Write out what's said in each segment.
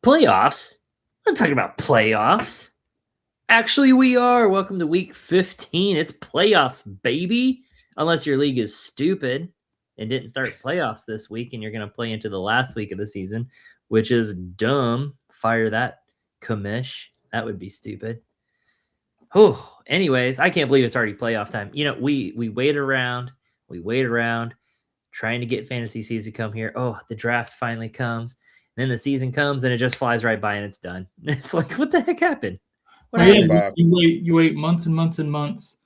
Playoffs? I'm not talking about playoffs. Actually, we are. Welcome to week 15. It's playoffs, baby. Unless your league is stupid and didn't start playoffs this week and you're going to play into the last week of the season, which is dumb. Fire that commish. That would be stupid. Oh, anyways, I can't believe it's already playoff time. You know, we wait around, trying to get fantasy season come here. Oh, the draft finally comes. Then the season comes and it just flies right by and it's done. It's like, what the heck happened? What happened? Yeah, you wait months and months and months,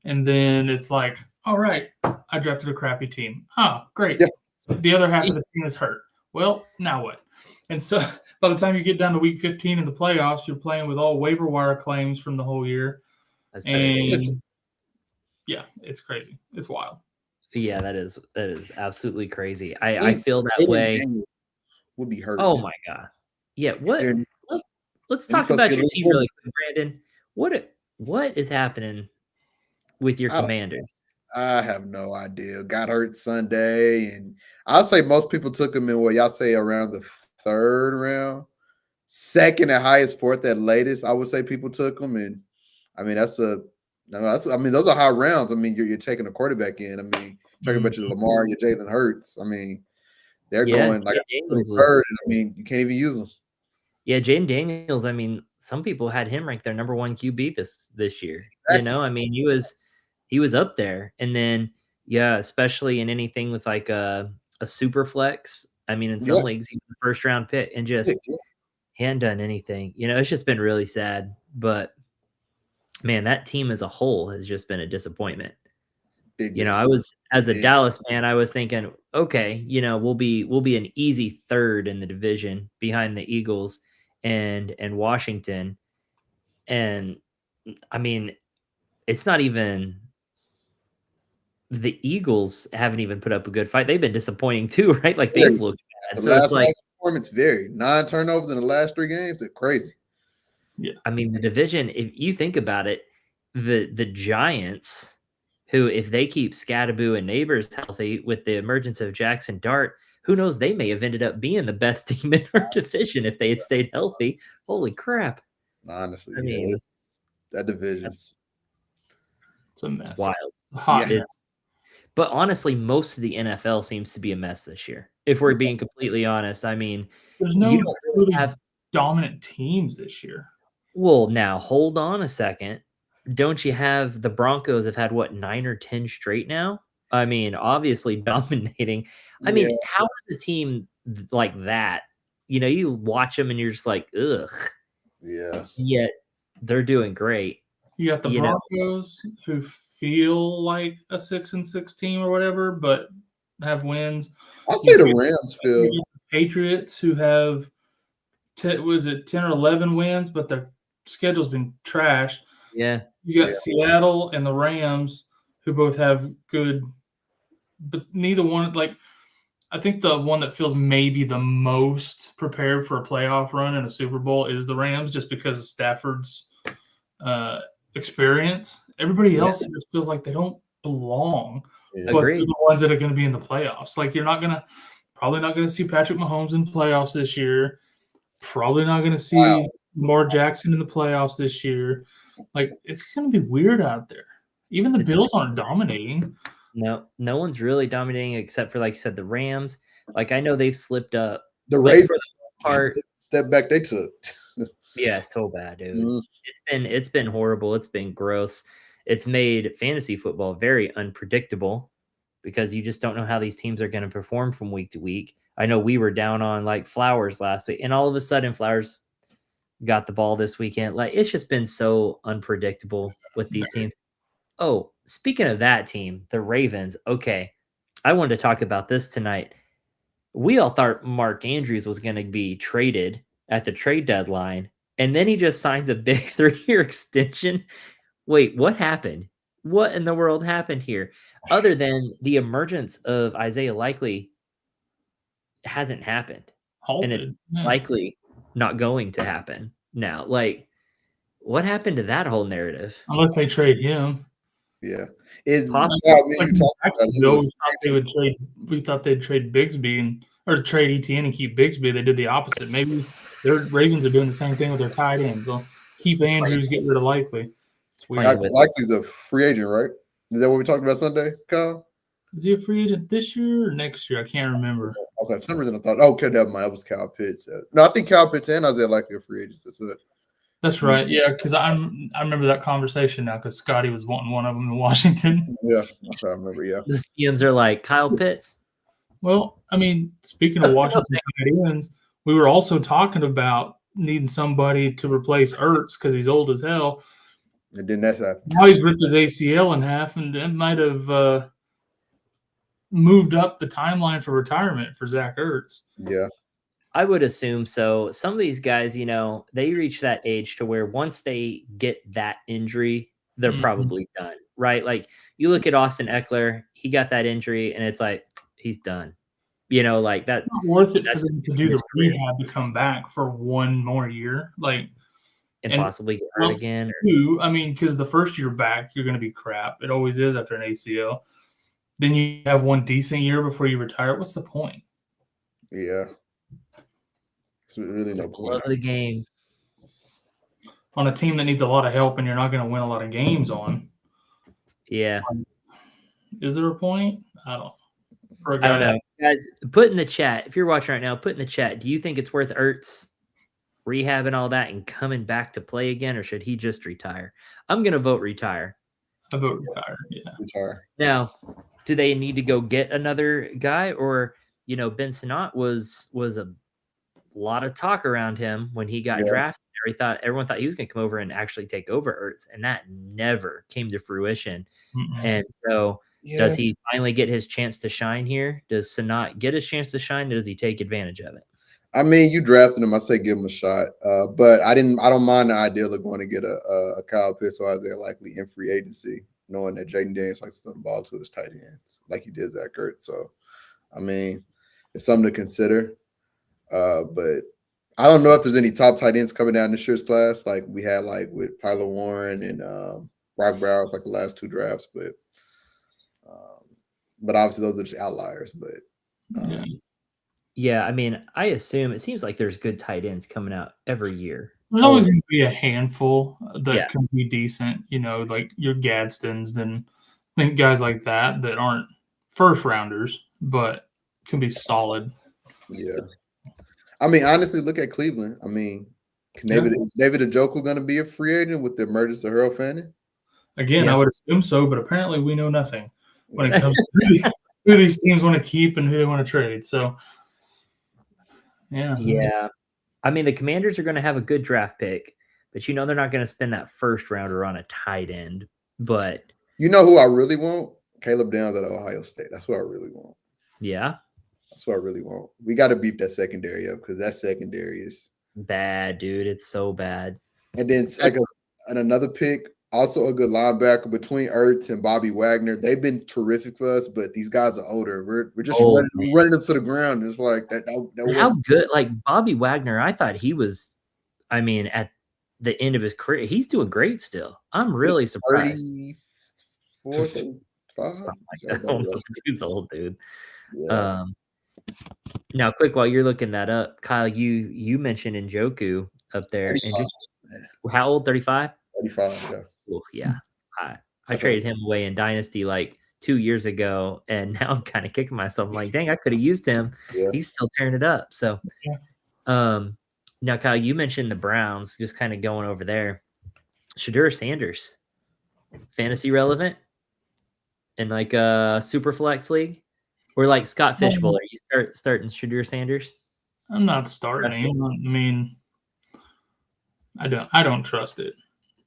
and then it's like, all right, I drafted a crappy team. Oh, great. Yeah. The other half of the team is hurt. Well, now what? And so by the time you get down to week 15 in the playoffs, you're playing with all waiver wire claims from the whole year. And yeah, it's crazy. It's wild. Yeah, that is absolutely crazy. I feel that way. Would be hurt. Oh my god. Yeah, let's talk about your team really quick, Brandon. What is happening with your Commanders? I have no idea. Got hurt Sunday, and I'll say most people took him in what y'all say around the third round, second at highest, fourth at latest. I would say people took him, and I mean those are high rounds. I mean you're taking a quarterback in. I mean talking about your Lamar, your Jalen Hurts. I mean they're going like third, and I mean you can't even use them. Yeah, Jaden Daniels. I mean, some people had him ranked their number one QB this year. Exactly. You know, I mean, he was up there, and then yeah, especially in anything with like a super flex. I mean, in some leagues, he was the first round pick, and just hadn't done anything. You know, it's just been really sad. But man, that team as a whole has just been a disappointment. You know, I was as a Dallas fan, I was thinking, okay, you know, we'll be an easy third in the division behind the Eagles and Washington. And I mean, it's not even the Eagles haven't even put up a good fight. They've been disappointing too, right? Like they've looked bad. So it's like performance varied. 9 turnovers in the last 3 games. It's crazy. Yeah. I mean, the division, if you think about it, the Giants, who, if they keep Scatterboo and Neighbors healthy with the emergence of Jackson Dart, who knows, they may have ended up being the best team in our division if they had stayed healthy. Holy crap. Honestly, I mean, that division's it's a mess. It's wild. Yeah. But honestly, most of the NFL seems to be a mess this year. If we're being completely honest, I mean, there's no really dominant teams this year. Well, now hold on a second. Don't you have the Broncos have had what 9 or 10 straight now? I mean, obviously dominating. I mean, how is a team like that? You know, you watch them and you're just like, ugh. Yeah. Yet they're doing great. You got the Broncos who feel like a 6-6 team or whatever, but have wins. I'll say the Rams feel. The Patriots who have 10 or 11 wins, but their schedule's been trashed. Yeah. You got Seattle and the Rams who both have good, but neither one, like, I think the one that feels maybe the most prepared for a playoff run in a Super Bowl is the Rams, just because of Stafford's experience. Everybody else just feels like they don't belong, but they're the ones that are going to be in the playoffs. Like, you're probably not going to see Patrick Mahomes in playoffs this year. Probably not going to see Lamar Jackson in the playoffs this year. Like, it's going to be weird out there. Even the Bills aren't dominating. No one's really dominating except for, like you said, the Rams. Like, I know they've slipped up. The Ravens, for the part, step back they took. Yeah, so bad, dude. It's been horrible. It's been gross. It's made fantasy football very unpredictable because you just don't know how these teams are going to perform from week to week. I know we were down on like Flowers last week, and all of a sudden Flowers got the ball this weekend. Like, it's just been so unpredictable with these teams. Oh, speaking of that team, the Ravens. Okay, I wanted to talk about this tonight. We all thought Mark Andrews was going to be traded at the trade deadline, and then he just signs a big 3-year extension. Wait, what happened? What in the world happened here? Other than the emergence of Isaiah Likely hasn't happened. Halted. And it's likely not going to happen now. Like, what happened to that whole narrative? Unless they trade him. Yeah. We thought they'd trade Bigsby or trade ETN and keep Bigsby. They did the opposite. Maybe Their Ravens are doing the same thing with their tight ends. They'll keep Andrews, get rid of Likely. It's weird. Likely's a free agent, right? Is that what we talked about Sunday, Kyle? Is he a free agent this year or next year? I can't remember. Okay, for some reason I thought, okay, never mind. That was Kyle Pitts. No, I think Kyle Pitts and Isaiah Likely are free agents. That's it. That's right. Yeah, because I remember that conversation now because Scotty was wanting one of them in Washington. Yeah, that's what I remember. Yeah. The GMs are like Kyle Pitts. Well, I mean, speaking of Washington tight ends, we were also talking about needing somebody to replace Ertz because he's old as hell. And then that's happened. Now he's ripped his ACL in half, and that might have moved up the timeline for retirement for Zach Ertz. Yeah. I would assume so. Some of these guys, you know, they reach that age to where once they get that injury, they're probably done, right? Like you look at Austin Eckler, he got that injury, and it's like he's done. You know, like that. It's not worth it for them to do the rehab to come back for one more year, like and possibly get hurt again. I mean, because the first year back, you're going to be crap. It always is after an ACL. Then you have one decent year before you retire. What's the point? Yeah. It's really no point. Love the game. On a team that needs a lot of help and you're not going to win a lot of games on. Yeah. Is there a point? I don't know. Guys, put in the chat. If you're watching right now, put in the chat. Do you think it's worth Ertz rehabbing all that and coming back to play again, or should he just retire? I'm going to vote retire. I vote retire, yeah. Retire. Now, do they need to go get another guy? Or, you know, Ben Sinnott was a lot of talk around him when he got drafted. Everyone thought he was going to come over and actually take over Ertz, and that never came to fruition. And so does he finally get his chance to shine here? Does Sinnott get his chance to shine? Or does he take advantage of it? I mean, you drafted him. I say give him a shot. But I don't mind the idea of going to get a Kyle Pitts or Isaiah Likely in free agency, knowing that Jaden Daniels likes to throw the ball to his tight ends like he did Zach Ertz. So, I mean, it's something to consider. But I don't know if there's any top tight ends coming down this year's class, like we had like with Tyler Warren and Brock Bowers, like the last two drafts. But obviously those are just outliers. But yeah, I mean, I assume it seems like there's good tight ends coming out every year. There's always going to be a handful that can be decent, you know, like your Gadstons, then think guys like that aren't first rounders, but can be solid. Yeah. I mean, honestly, look at Cleveland. I mean, David Njoku going to be a free agent with the emergence of Harold Fanning? Again, I would assume so, but apparently we know nothing when it comes to who these teams want to keep and who they want to trade. So, yeah. I mean, the Commanders are going to have a good draft pick, but you know they're not going to spend that first rounder on a tight end. But you know who I really want? Caleb Downs at Ohio State. That's who I really want. Yeah. That's what I really want. We got to beef that secondary up because that secondary is bad, dude. It's so bad. And then another pick, also a good linebacker between Ertz and Bobby Wagner. They've been terrific for us, but these guys are older. We're just running them to the ground. It's like that how good, like Bobby Wagner, I thought he was, I mean, at the end of his career, he's doing great still. I'm really surprised. 34, 35? Something like that. Dude's old, dude. Yeah. Now, quick, while you're looking that up, Kyle, you mentioned Njoku up there, and just how old? 35. 35. Yeah. Oof, yeah. I traded him away in Dynasty like 2 years ago, and now I'm kind of kicking myself. I'm like, dang, I could have used him. Yeah. He's still tearing it up. So, now, Kyle, you mentioned the Browns, just kind of going over there. Shedeur Sanders, fantasy relevant in like a super flex league. Or like Scott Fishbowl, are you starting Shedeur Sanders? I'm not starting him. I mean, I don't trust it.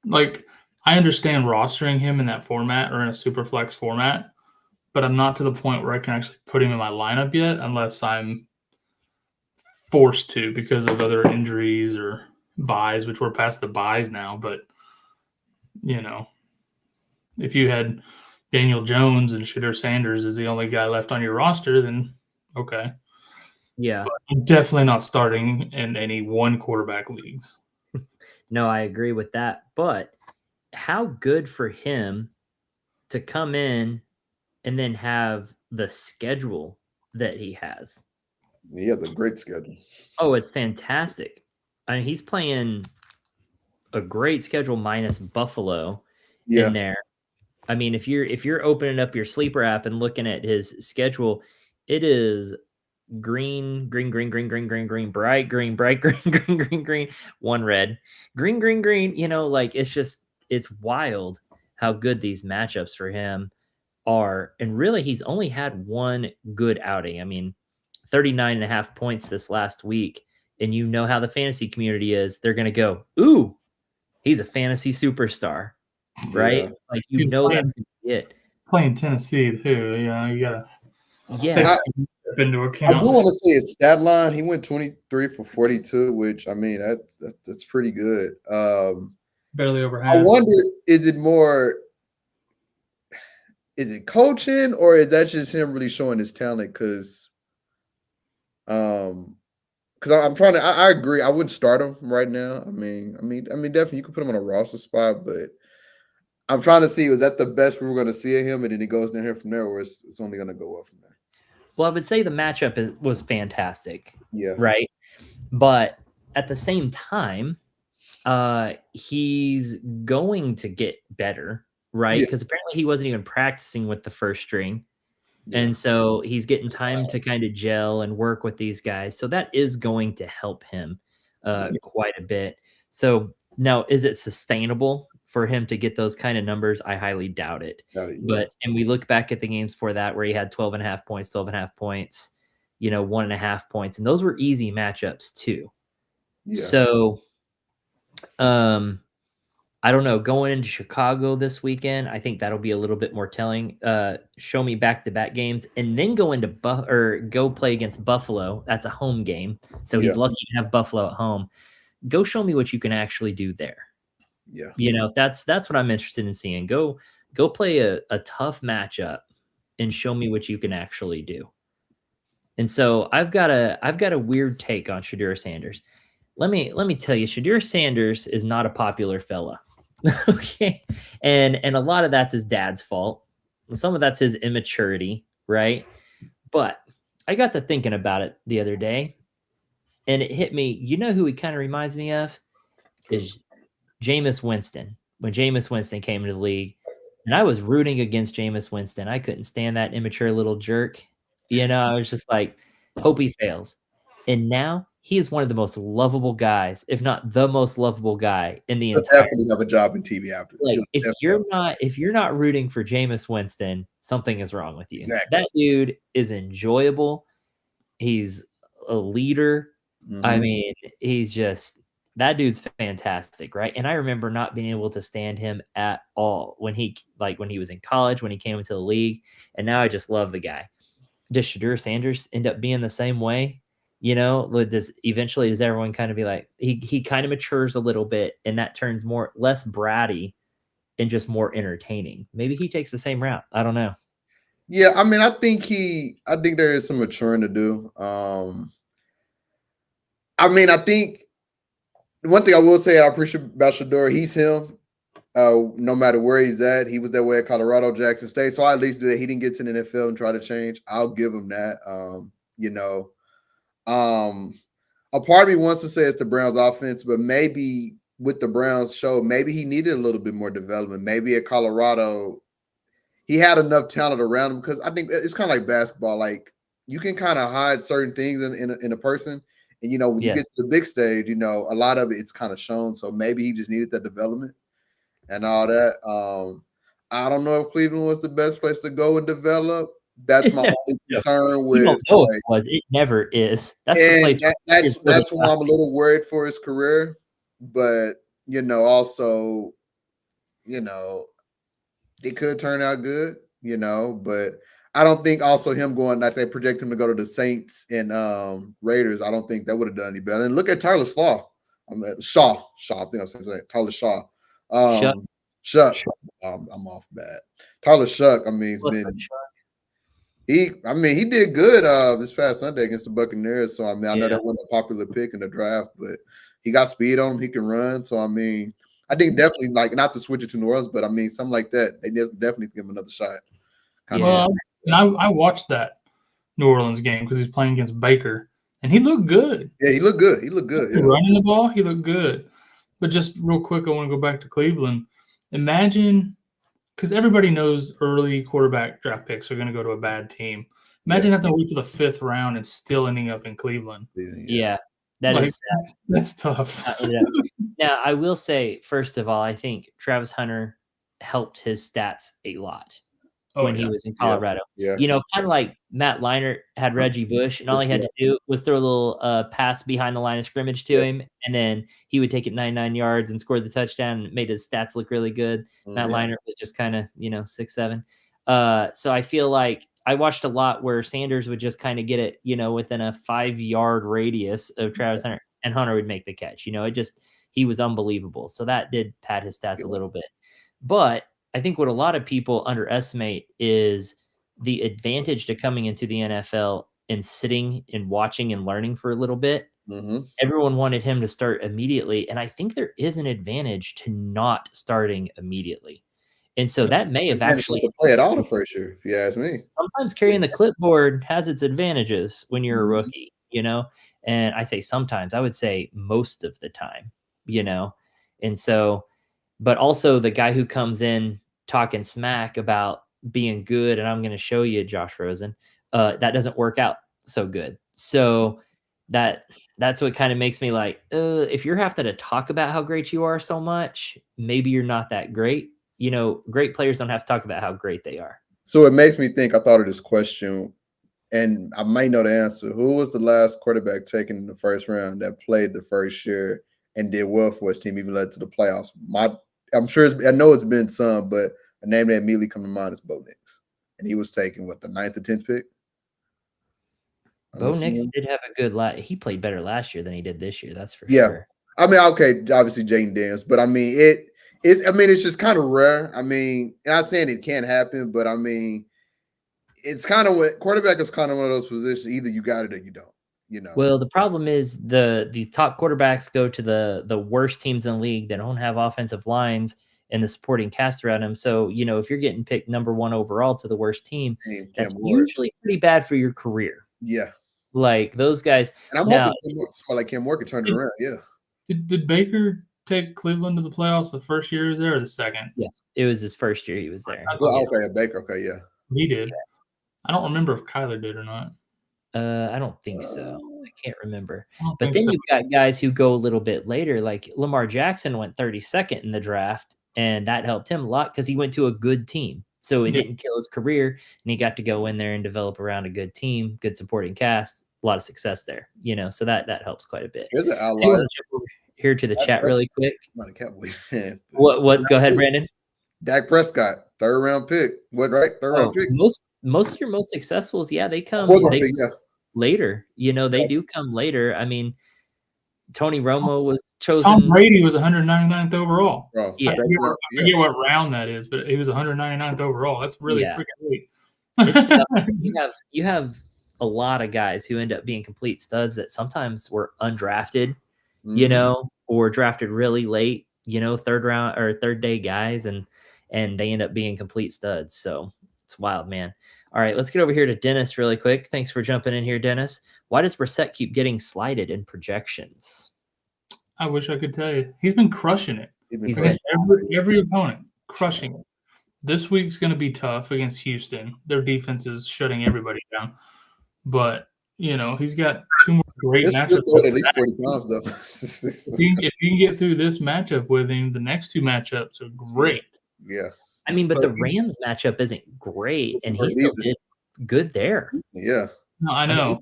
Like, I understand rostering him in that format or in a super flex format, but I'm not to the point where I can actually put him in my lineup yet unless I'm forced to because of other injuries or buys, which we're past the buys now. But, you know, if you had Daniel Jones and Shedeur Sanders is the only guy left on your roster, then okay. Yeah. But I'm definitely not starting in any one quarterback leagues. No, I agree with that. But how good for him to come in and then have the schedule that he has. He has a great schedule. Oh, it's fantastic. I mean, he's playing a great schedule minus Buffalo in there. I mean, if you're opening up your sleeper app and looking at his schedule, it is green, bright green, one red, green. You know, like it's wild how good these matchups for him are. And really, he's only had one good outing. I mean, 39.5 points this last week. And you know how the fantasy community is. They're going to go, ooh, he's a fantasy superstar, right? Like, you know, that's it. Playing Tennessee, too. Yeah, you got to take into account. I do want to say his stat line. He went 23 for 42, which, I mean, that's pretty good. Barely over half. I wonder, is it coaching, or is that just him really showing his talent? Because I'm trying to. I agree. I wouldn't start him right now. I mean, definitely you could put him on a roster spot, but I'm trying to see, was that the best we were going to see of him, and then he goes down here from there, or it's only going to go up from there? Well, I would say the matchup was fantastic. Yeah. Right. But at the same time, he's going to get better, right? Because apparently he wasn't even practicing with the first string. And so he's getting time to kind of gel and work with these guys. So that is going to help him quite a bit. So now, is it sustainable for him to get those kind of numbers? I highly doubt it. And we look back at the games for that where he had 12.5 points, 12.5 points, 1.5 points. And those were easy matchups too. So I don't know, going into Chicago this weekend, I think that'll be a little bit more telling. Show me back-to-back games, and then go play against Buffalo. That's a home game, so he's lucky to have Buffalo at home. Go show me what you can actually do there. That's what I'm interested in seeing. Go play a tough matchup and show me what you can actually do. And so I've got a weird take on Shedeur Sanders. Let me tell you, Shedeur Sanders is not a popular fella. Okay. And a lot of that's his dad's fault. Some of that's his immaturity, right? But I got to thinking about it the other day, and it hit me. You know who he kind of reminds me of? Is Jameis Winston. When Jameis Winston came into the league, and I was rooting against Jameis Winston. I couldn't stand that immature little jerk. I was just like, hope he fails. And now he is one of the most lovable guys, if not the most lovable guy in the entire. Definitely have a job in TV after. Like, if you're not rooting for Jameis Winston, something is wrong with you. Exactly. That dude is enjoyable. He's a leader. I mean, that dude's fantastic, right? And I remember not being able to stand him at all when he was in college, when he came into the league, and now I just love the guy. Does Shedeur Sanders end up being the same way? Does everyone kind of be like, he kind of matures a little bit, and that turns less bratty and just more entertaining. Maybe he takes the same route. I don't know. Yeah, I mean, I think there is some maturing to do. I mean, I think one thing I will say I appreciate about Shedeur, he's him. No matter where he's at, he was that way at Colorado, Jackson State. So I at least do that. He didn't get to the NFL and try to change. I'll give him that. A part of me wants to say it's the Browns offense, but maybe with the Browns show, maybe he needed a little bit more development. Maybe at Colorado, he had enough talent around him, because I think it's kind of like basketball. Like, you can kind of hide certain things in a person. And, when you get to the big stage, a lot of it's kind of shown. So maybe he just needed that development and all that. I don't know if Cleveland was the best place to go and develop. That's my only concern with. You don't know if it was. It never is. That's the place. That's why I'm a little worried for his career. But also, it could turn out good. But I don't think also him going, like they project him to go to the Saints and Raiders. I don't think that would have done any better. And look at Tyler Shaw. Shaw. I think I said that. Tyler Shaw. Shuck. I'm off bad. Tyler Shuck. I mean, he did good this past Sunday against the Buccaneers. So I know that wasn't a popular pick in the draft, but he got speed on him. He can run. So I think definitely, like, not to switch it to New Orleans, but something like that. They definitely give him another shot. And I watched that New Orleans game because he's playing against Baker, and he looked good. Yeah, he looked good. He looked good. Yeah. Running the ball, he looked good. But just real quick, I want to go back to Cleveland. Imagine, because everybody knows early quarterback draft picks are going to go to a bad team. Imagine having to wait to the 5th round and still ending up in Cleveland. Yeah, that's tough. Now, I will say, first of all, I think Travis Hunter helped his stats a lot when he was in Colorado. Yeah. You know, kind of like Matt Leinart had Reggie Bush, and all he had to do was throw a little pass behind the line of scrimmage to him, and then he would take it 99 yards and score the touchdown and made his stats look really good. Matt Leinart was just kind of, 6'7". So I feel like I watched a lot where Sanders would just kind of get it, within a 5-yard radius of Travis Hunter, and Hunter would make the catch. He was unbelievable. So that did pad his stats a little bit. But I think what a lot of people underestimate is the advantage to coming into the NFL and sitting and watching and learning for a little bit. Everyone wanted him to start immediately. And I think there is an advantage to not starting immediately. And so that may have actually play at all the first year, if you ask me. Sometimes carrying the clipboard has its advantages when you're a rookie, and I say sometimes, I would say most of the time, and so, but also the guy who comes in talking smack about being good and I'm going to show you, Josh Rosen, that doesn't work out so good. So that's what kind of makes me like, if you're having to talk about how great you are so much, maybe you're not that great. Great players don't have to talk about how great they are. So it makes me think, I thought of this question, and I might know the answer. Who was the last quarterback taken in the first round that played the first year and did well for his team, even led to the playoffs? I know it's been some, but a name that immediately come to mind is Bo Nix. And he was taken, the 9th or 10th pick? Bo Nix did have a good he played better last year than he did this year, that's for sure. I mean, okay, obviously Jaden Daniels, but I mean, it's just kind of rare. I mean, not saying it can't happen, but I mean, it's kind of what quarterback is kind of one of those positions. Either you got it or you don't. Well, the problem is the top quarterbacks go to the worst teams in the league that don't have offensive lines and the supporting cast around them. So, if you're getting picked number 1 overall to the worst team, that's usually pretty bad for your career. Yeah. Like those guys. And I'm hoping somebody like Cam Ward could turn it around. Yeah. Did Baker take Cleveland to the playoffs the first year he was there or the second? Yes, it was his first year he was there. Okay, Baker. Okay, yeah. He did. Yeah. I don't remember if Kyler did or not. I don't think so. I can't remember. But then you've got guys who go a little bit later, like Lamar Jackson went 32nd in the draft, and that helped him a lot because he went to a good team. So it didn't kill his career, and he got to go in there and develop around a good team, good supporting cast, a lot of success there. So that helps quite a bit. Here's an outlier. Here to the chat really quick. Not a Cowboy. What? Go ahead, Brandon. Dak Prescott, 3rd round pick. What, right? 3rd round pick. Most of your most successfuls, they come later. They do come later. I mean, Tony Romo was chosen. Tom Brady was 199th overall. Oh, I forget what round that is, but he was 199th overall. That's really freaking late. It's tough. You have a lot of guys who end up being complete studs that sometimes were undrafted, or drafted really late, 3rd round or 3rd day guys, and they end up being complete studs. So it's wild, man. All right, let's get over here to Dennis really quick. Thanks for jumping in here, Dennis. Why does Brissett keep getting slided in projections? I wish I could tell you. He's been crushing it. He's against every opponent, crushing it. This week's going to be tough against Houston. Their defense is shutting everybody down. But, he's got 2 more great matchups. At least 40 times, though. If you can get through this matchup with him, the next 2 matchups are great. Yeah. I mean, but the Rams matchup isn't great, and he still did good there. Yeah. No, I know.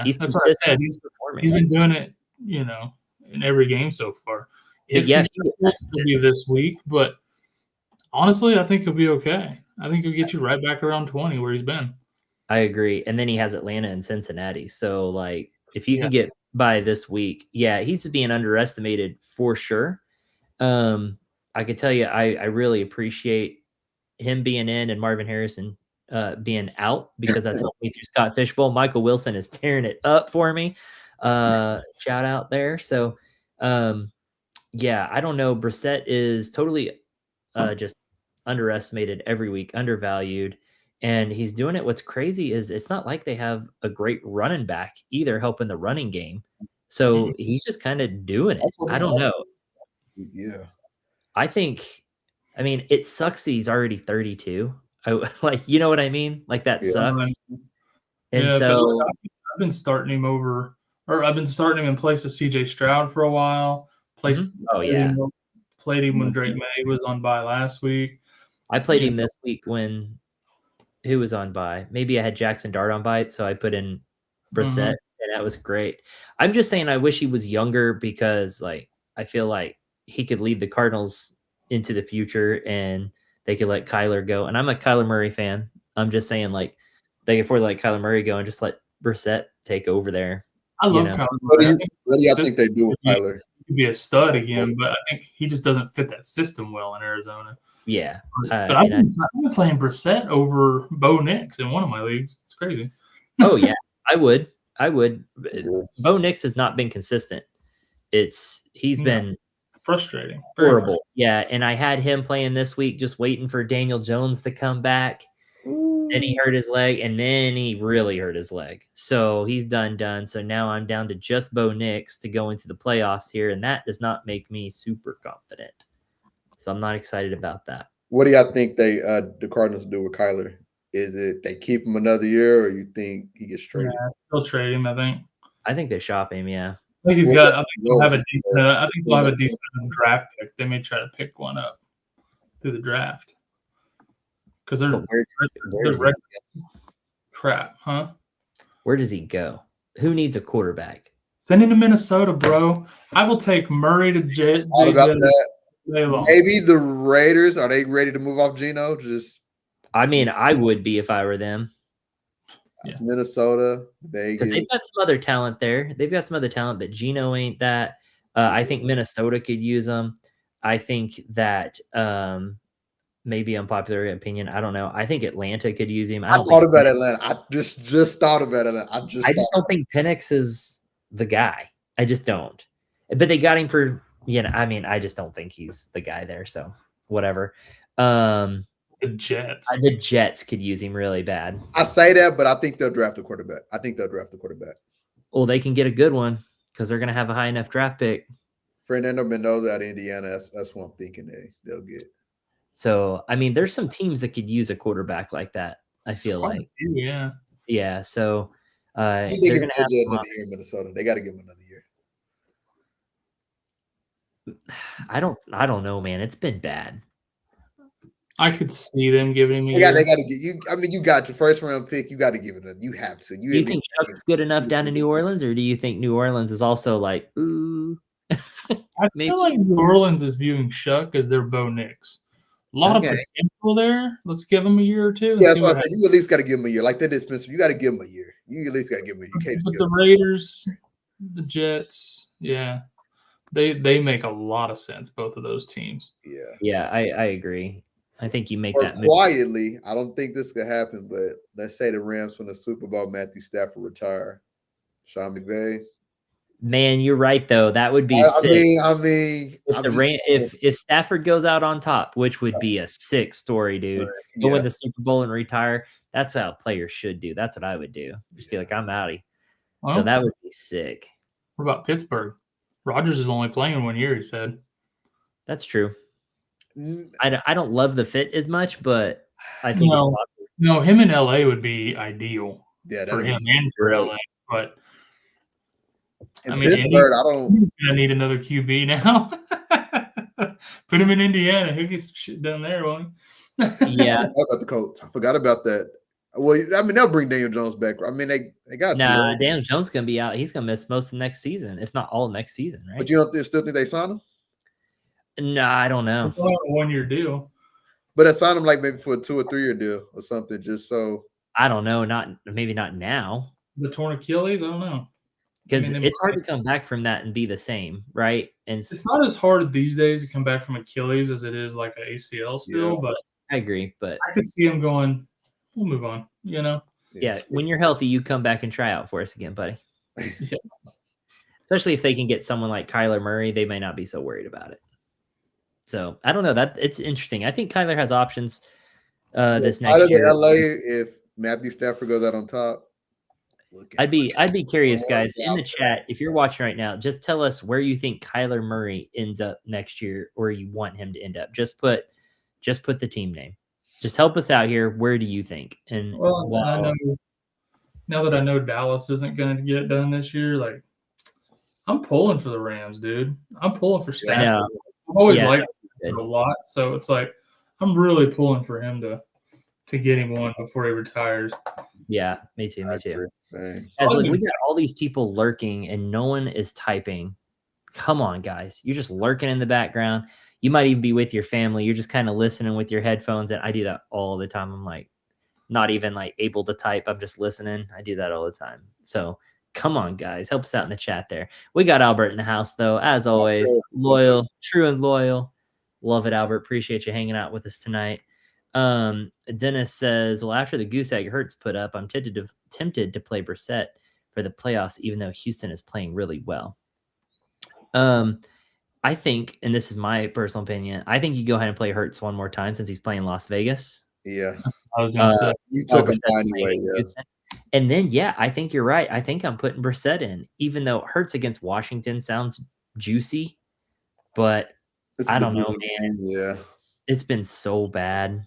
He's that's what I said. He's been doing it, in every game so far. If he's supposed to be this week, but honestly, I think he'll be okay. I think he'll get you right back around 20 where he's been. I agree. And then he has Atlanta and Cincinnati. So, if you can get by this week, he's being underestimated for sure. I could tell you, I really appreciate him being in and Marvin Harrison being out, because that's helped me through Scott Fishbowl. Michael Wilson is tearing it up for me. Shout out there. So, I don't know. Brissett is totally just underestimated every week, undervalued. and he's doing it. What's crazy is it's not like they have a great running back either helping the running game. So he's just kind of doing it. I don't know. Yeah. I mean, it sucks that he's already 32. Like, you know what I mean? Like that sucks. And so I've been starting him over, or I've been starting him in place of CJ Stroud for a while. Played him when Drake May was on bye last week. I played him this week when who was on bye. Maybe I had Jackson Dart on bye, so I put in Brissett, and that was great. I'm just saying I wish he was younger because, like, I feel like he could lead the Cardinals into the future, and they could let Kyler go. And I'm a Kyler Murray fan. I'm just saying, like, they could afford to let Kyler Murray go and just let Brissett take over there. I love Kyler Murray. What do you think they do with Kyler? He could be a stud again, but I think he just doesn't fit that system well in Arizona. Yeah. But I've been playing Brissett over Bo Nix in one of my leagues. It's crazy. Oh, yeah. I would. Bo Nix has not been consistent. He's been frustrating. Horrible. Yeah. And I had him playing this week, just waiting for Daniel Jones to come back. Then he hurt his leg, and then he really hurt his leg. So he's done. So now I'm down to just Bo Nix to go into the playoffs here, and that does not make me super confident. So I'm not excited about that. What do y'all think the Cardinals do with Kyler? Is it they keep him another year, or you think he gets traded? Yeah, they'll trade him, I think. I think they shop him, yeah. I think I think they'll have a decent draft pick. They may try to pick one up through the draft. Because they're crap, huh? Where does he go? Who needs a quarterback? Send him to Minnesota, bro. I will take Murray to Jet. Maybe the Raiders, are they ready to move off Geno? I mean, I would be if I were them. It's Minnesota, Vegas. Because they've got some other talent there. They've got some other talent, but Geno ain't that. I think Minnesota could use them. I think that maybe unpopular opinion. I don't know. I think Atlanta could use him. I thought about Atlanta. I just thought about Atlanta. I just don't think Penix is the guy. I just don't. But they got him for, I mean, I just don't think he's the guy there. So whatever. The Jets. The Jets could use him really bad. I say that, but I think they'll draft a quarterback. Well, they can get a good one because they're going to have a high enough draft pick. Fernando Mendoza out of Indiana. That's what I'm thinking they'll get. So, I mean, there's some teams that could use a quarterback like that, I feel like. Yeah. Yeah. So, they're going to have another year in Minnesota. They got to give him another year. I don't know, man. It's been bad. I could see them giving me. Yeah, they got to get you. I mean, you got your first round pick. You got to give it. You have to. Do you think Chuck's good enough down in New Orleans, or do you think New Orleans is also like, ooh? I feel like New Orleans is viewing Chuck as their Bo Nix. A lot of potential there. Let's give him a year or two. Yeah, that's what I said. You at least got to give him a year. Like they did Spencer. You got to give him a year. You at least got to give him a year. You can't but the Raiders, the Jets, yeah, they make a lot of sense. Both of those teams. Yeah. Yeah, I agree. I think you make that quietly. I don't think this could happen, but let's say the Rams win the Super Bowl, Matthew Stafford retire. Sean McVay. Man, you're right though. That would be sick. I mean, if Stafford goes out on top, which would be a sick story, dude. Go win the Super Bowl and retire. That's how players should do. That's what I would do. Just be like, I'm outie. So that would be sick. What about Pittsburgh? Rodgers is only playing 1 year, he said. That's true. I don't love the fit as much, but I think it's possible. No, him in LA would be ideal for him and for LA. But I mean, Pittsburgh, I don't need another QB now. Put him in Indiana. Who gets shit done there, won't he? Yeah. About the Colts. I forgot about that. Well, I mean, they'll bring Daniel Jones back. I mean, they got Daniel Jones gonna be out. He's gonna miss most of next season, if not all of next season, right? But you don't still think they signed him? No, I don't know. It's only a 1 year deal. But I signed him like maybe for a 2 or 3 year deal or something, just so. I don't know. Maybe not now. The torn Achilles, I don't know. Because it's hard to come back from that and be the same, right? And it's not as hard these days to come back from Achilles as it is like an ACL still. But I agree. But I could see him going, we'll move on, Yeah, when you're healthy, you come back and try out for us again, buddy. Yeah. Especially if they can get someone like Kyler Murray, they may not be so worried about it. So I don't know. That it's interesting. I think Kyler has options. this Out next of the year. LA, if Matthew Stafford goes out on top, I'd be curious, guys, in the chat, if you're watching right now, just tell us where you think Kyler Murray ends up next year, or you want him to end up. Just put the team name. Just help us out here. Where do you think? And I know now that I know Dallas isn't going to get it done this year, like I'm pulling for the Rams, dude. I'm pulling for Stafford. I know. I've always liked Stafford a lot, so it's like I'm really pulling for him to get him one before he retires. Yeah, me too. Me too. As like, we got all these people lurking and no one is typing. Come on, guys. You're just lurking in the background. You might even be with your family. You're just kind of listening with your headphones. And I do that all the time. I'm like not even like able to type. I'm just listening. I do that all the time. So come on, guys. Help us out in the chat there. We got Albert in the house, though. As always, loyal, true and loyal. Love it, Albert. Appreciate you hanging out with us tonight. Dennis says, well, after the goose egg Hurts put up, I'm tempted to play Brissett for the playoffs, even though Houston is playing really well. I think, and this is my personal opinion, I think you go ahead and play Hurts one more time since he's playing Las Vegas. Yeah. I was going to say. You took him anyway, yeah. And then, yeah, I think you're right. I think I'm putting Brissett in, even though Hurts against Washington sounds juicy, but I don't know, man. Yeah. It's been so bad.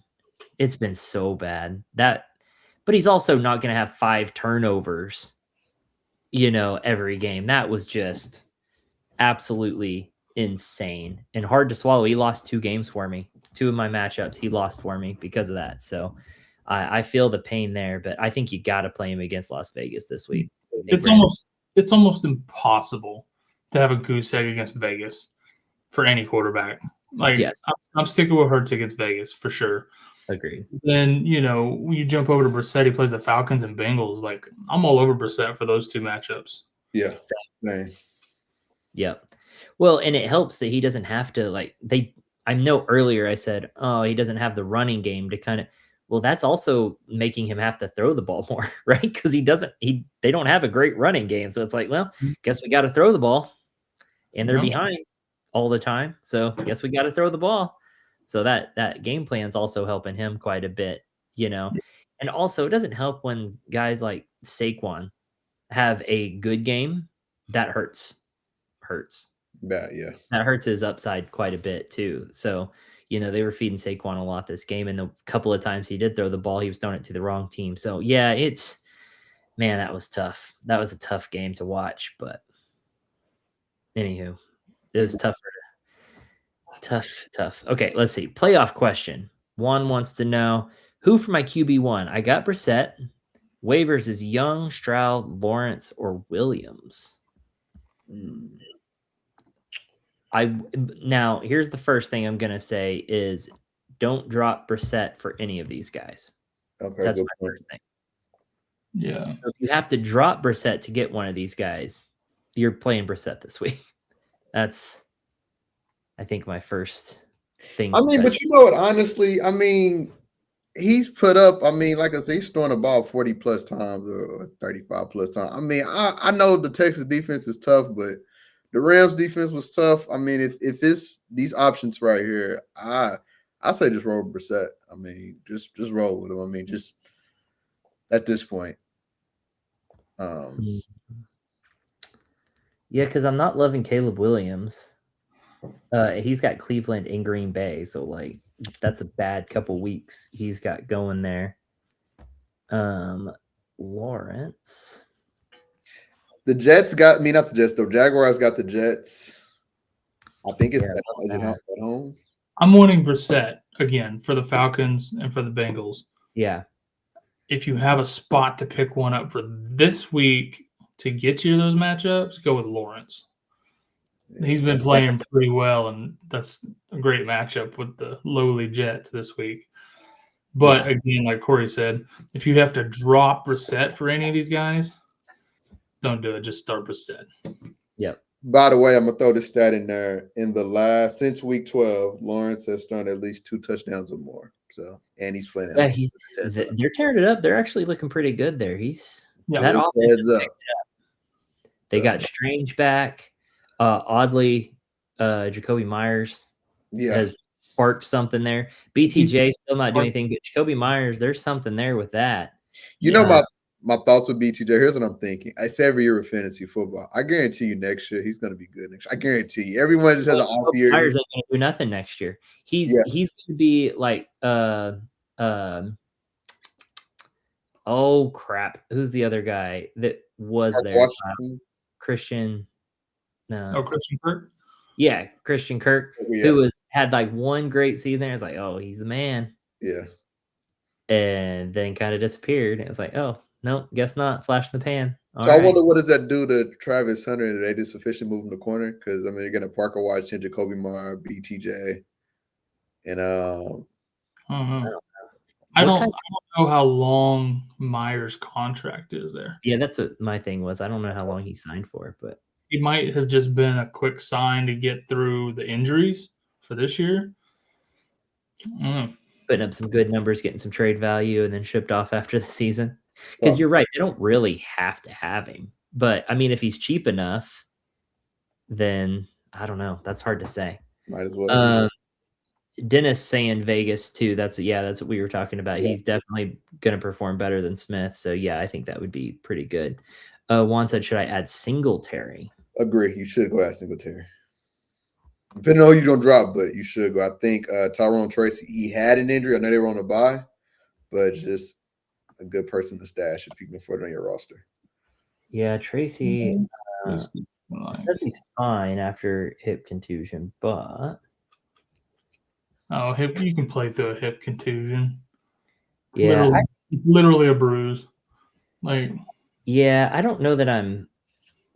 It's been so bad but he's also not going to have 5 turnovers, every game. That was just absolutely insane and hard to swallow. He lost 2 games for me. 2 of my matchups he lost for me because of that. So I feel the pain there, but I think you got to play him against Las Vegas this week. It's almost impossible to have a goose egg against Vegas for any quarterback. Like, yes. I'm sticking with Hurts against Vegas for sure. Agreed. Then, you jump over to Brissett. He plays the Falcons and Bengals. Like, I'm all over Brissett for those 2 matchups. Yeah. Yep. Well, and it helps that he doesn't have to, I know earlier I said, oh, he doesn't have the running game to kind of, well, that's also making him have to throw the ball more, right? Because they don't have a great running game. So it's like, well, guess we got to throw the ball. And they're behind all the time. So I guess we got to throw the ball. So that game plan's also helping him quite a bit, And also it doesn't help when guys like Saquon have a good game. That hurts. Yeah. That hurts his upside quite a bit too. So, they were feeding Saquon a lot this game. And the couple of times he did throw the ball, he was throwing it to the wrong team. So yeah, man, that was tough. That was a tough game to watch, but anywho, it was tougher. Tough. Okay, let's see. Playoff question. Juan wants to know who for my QB1. I got Brissett. Waivers is Young, Stroud, Lawrence, or Williams. Now here's the first thing I'm gonna say is don't drop Brissett for any of these guys. Okay, that's my first thing. Yeah. So if you have to drop Brissett to get one of these guys, you're playing Brissett this week. That's, I think, my first thing. I mean, but you know what? Honestly, I mean, he's put up. I mean, like I said, he's throwing the ball 40 plus times or 35 plus times. I mean, I know the Texas defense is tough, but the Rams defense was tough. I mean, if it's these options right here, I say just roll with Brissett. I mean, just roll with him. I mean, just at this point. Yeah, because I'm not loving Caleb Williams. He's got Cleveland and Green Bay, so that's a bad couple weeks he's got going there. Lawrence. The Jets got me, not the Jets, the Jaguars got the Jets. I think it's at home. I'm wanting Brissett again for the Falcons and for the Bengals. Yeah. If you have a spot to pick one up for this week to get you those matchups, go with Lawrence. He's been playing pretty well, and that's a great matchup with the lowly Jets this week. But again, like Corey said, if you have to drop Brissett for any of these guys, don't do it. Just start Brissett. Yep. By the way, I'm gonna throw this stat in there. Since week 12, Lawrence has thrown at least 2 touchdowns or more. So, and he's playing. They're tearing it up. They're actually looking pretty good there. That offense is up. They got Strange back. Oddly, Jacoby Myers has sparked something there. BTJ still not doing anything, but Jacoby Myers, there's something there with that. You know my thoughts with BTJ. Here's what I'm thinking. I say every year with fantasy football. I guarantee you next year he's going to be good next year. I guarantee you. Everyone just has an off year. Myers ain't going to do nothing next year. He's going to be like oh crap. Who's the other guy that was there? Christian. No. Oh, Christian Kirk? Yeah, Christian Kirk, who had like one great season. It's like, oh, he's the man. Yeah. And then kind of disappeared. It was like, oh, no, guess not. Flash in the pan. All right. I wonder what does that do to Travis Hunter, and they just officially move him to corner? Because I mean, you're gonna Parker Washington, Jacoby Meyer, BTJ, and I don't know how long Myers' contract is there. Yeah, that's what my thing was. I don't know how long he signed for, but he might have just been a quick sign to get through the injuries for this year. Putting up some good numbers, getting some trade value, and then shipped off after the season. Because you're right, they don't really have to have him. But I mean, if he's cheap enough, then I don't know. That's hard to say. Might as well. Dennis saying Vegas too. That's what we were talking about. Yeah. He's definitely going to perform better than Smith. So yeah, I think that would be pretty good. Juan said, should I add Singletary? Agree. You should go add Singletary. Depending on who you're going to drop, but you should go. I think Tyrone Tracy, he had an injury. I know they were on a bye, but just a good person to stash if you can afford it on your roster. Yeah, Tracy says he's fine after hip contusion, but... Oh, you can play through a hip contusion. Yeah. Literally a bruise. Yeah, I don't know that I'm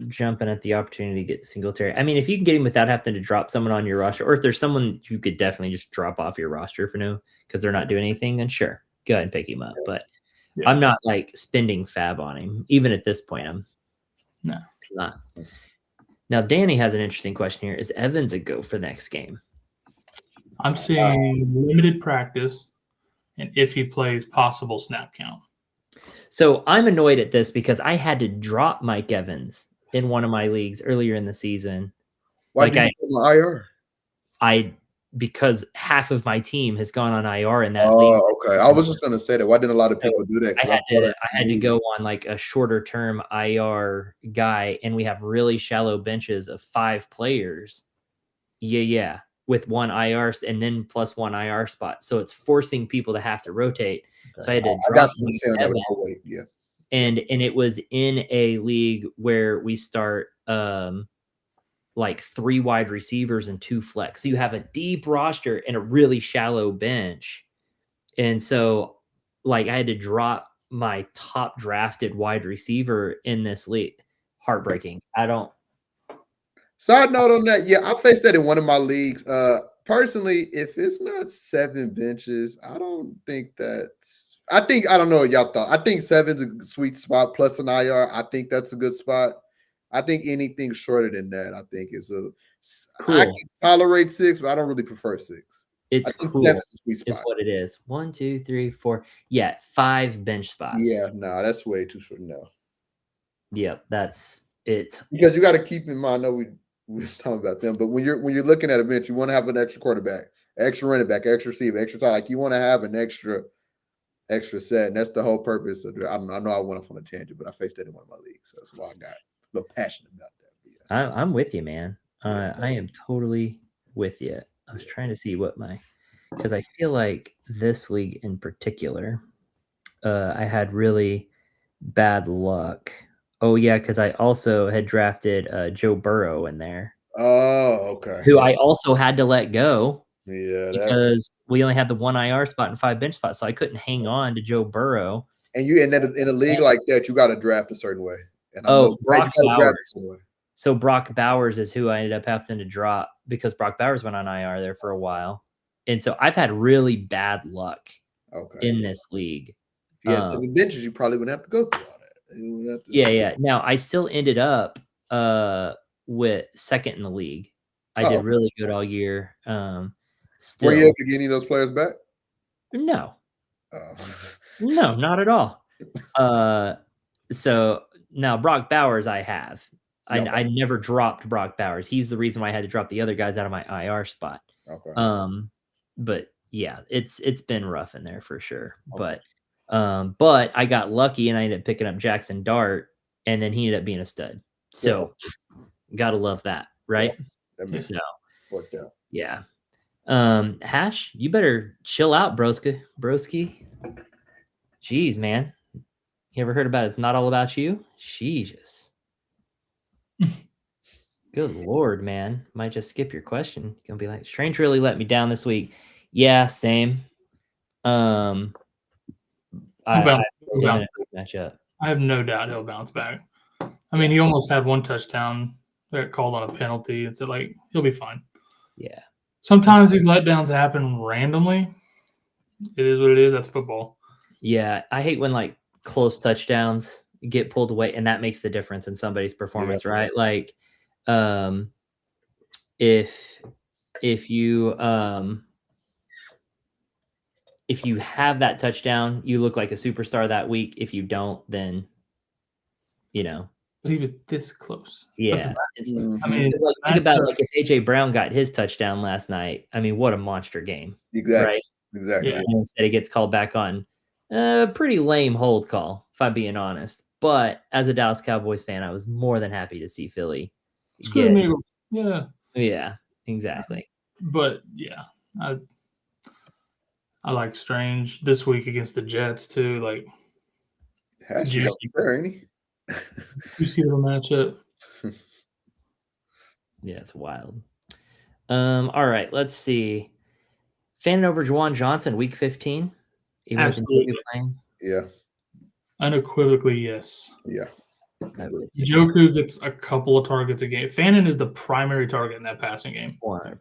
jumping at the opportunity to get Singletary. I mean, if you can get him without having to drop someone on your roster, or if there's someone you could definitely just drop off your roster for now because they're not doing anything, then sure, go ahead and pick him up. But I'm not like spending fab on him. Even at this point, I'm not. Now, Danny has an interesting question here. Is Evans a go for next game? I'm seeing limited practice, and if he plays, possible snap count. So I'm annoyed at this because I had to drop Mike Evans in one of my leagues earlier in the season. Why did you put him on IR? Because half of my team has gone on IR in that league. Oh, okay. I was just going to say that. Why didn't a lot of people do that? I had to go on like a shorter term IR guy, and we have really shallow benches of 5 players. Yeah. With one IR and then plus one IR spot. So it's forcing people to have to rotate. Okay. So I had to drop and it was in a league where we start like 3 wide receivers and 2 flex. So you have a deep roster and a really shallow bench. And so like I had to drop my top drafted wide receiver in this league. Heartbreaking. Side note on that, yeah, I faced that in one of my leagues. Personally, if it's not 7 benches, I don't think that's. I don't know what y'all thought. I think 7's a sweet spot plus an IR. I think that's a good spot. I think anything shorter than that, I think is a. Cool. I can tolerate 6, but I don't really prefer 6. It's cool. 7's a sweet spot. It's what it is. 1, 2, 3, 4. Yeah, 5 bench spots. Yeah, no, that's way too short. No. Yep, that's it. Because you got to keep in mind. I know we was talking about them, but when you're looking at a bench, you want to have an extra quarterback, extra running back, extra receiver, extra tight. Like you want to have an extra set, and that's the whole purpose of it. I know I went off on a tangent, but I faced that in one of my leagues, so that's why I got a little passionate about that. Yeah. I'm with you, man. I am totally with you. I was trying to see what because I feel like this league in particular, I had really bad luck. Oh, yeah, because I also had drafted Joe Burrow in there. Oh, okay. Who I also had to let go. Yeah. Because we only had the 1 IR spot and 5 bench spots, so I couldn't hang on to Joe Burrow. And in a league like that, you got to draft a certain way. And Brock Bowers. So Brock Bowers is who I ended up having to drop because Brock Bowers went on IR there for a while. And so I've had really bad luck in this league. If you had 7 benches, you probably wouldn't have to go through all that. Yeah. Now I still ended up with 2nd in the league. I did really good all year. Still, were you able to get any of those players back? No. No, not at all. So now Brock Bowers, I have. I never dropped Brock Bowers. He's the reason why I had to drop the other guys out of my IR spot. Okay. but yeah, it's been rough in there for sure. Okay. But I got lucky and I ended up picking up Jackson Dart, and then he ended up being a stud. So gotta love that, right? That makes So worked out. yeah. Hash, you better chill out, broski. Jeez, man. You ever heard about It's Not All About You? Jesus. Good Lord, man. Might just skip your question. You're gonna be like, Strange really let me down this week. Yeah, same. I have no doubt he'll bounce back. I mean, he almost had one touchdown that called on a penalty. It's like he'll be fine. Yeah. Sometimes these letdowns happen randomly. It is what it is. That's football. Yeah, I hate when like close touchdowns get pulled away, and that makes the difference in somebody's performance, right? Like, if you have that touchdown, you look like a superstar that week. If you don't, then But he was this close. Yeah. I mean, like, think about like if AJ Brown got his touchdown last night. I mean, what a monster game. Exactly. Right? Exactly. And instead he gets called back on a pretty lame hold call, if I'm being honest. But as a Dallas Cowboys fan, I was more than happy to see Philly. Yeah. Yeah, exactly. But yeah, I like Strange this week against the Jets too. Like, juicy there, ain't he? Juicy little matchup. Yeah, it's wild. All right, let's see. Fanning over Juwan Johnson, week 15. Absolutely. Playing. Yeah. Unequivocally, yes. Yeah. Njoku gets a couple of targets a game. Fannin is the primary target in that passing game. 100%.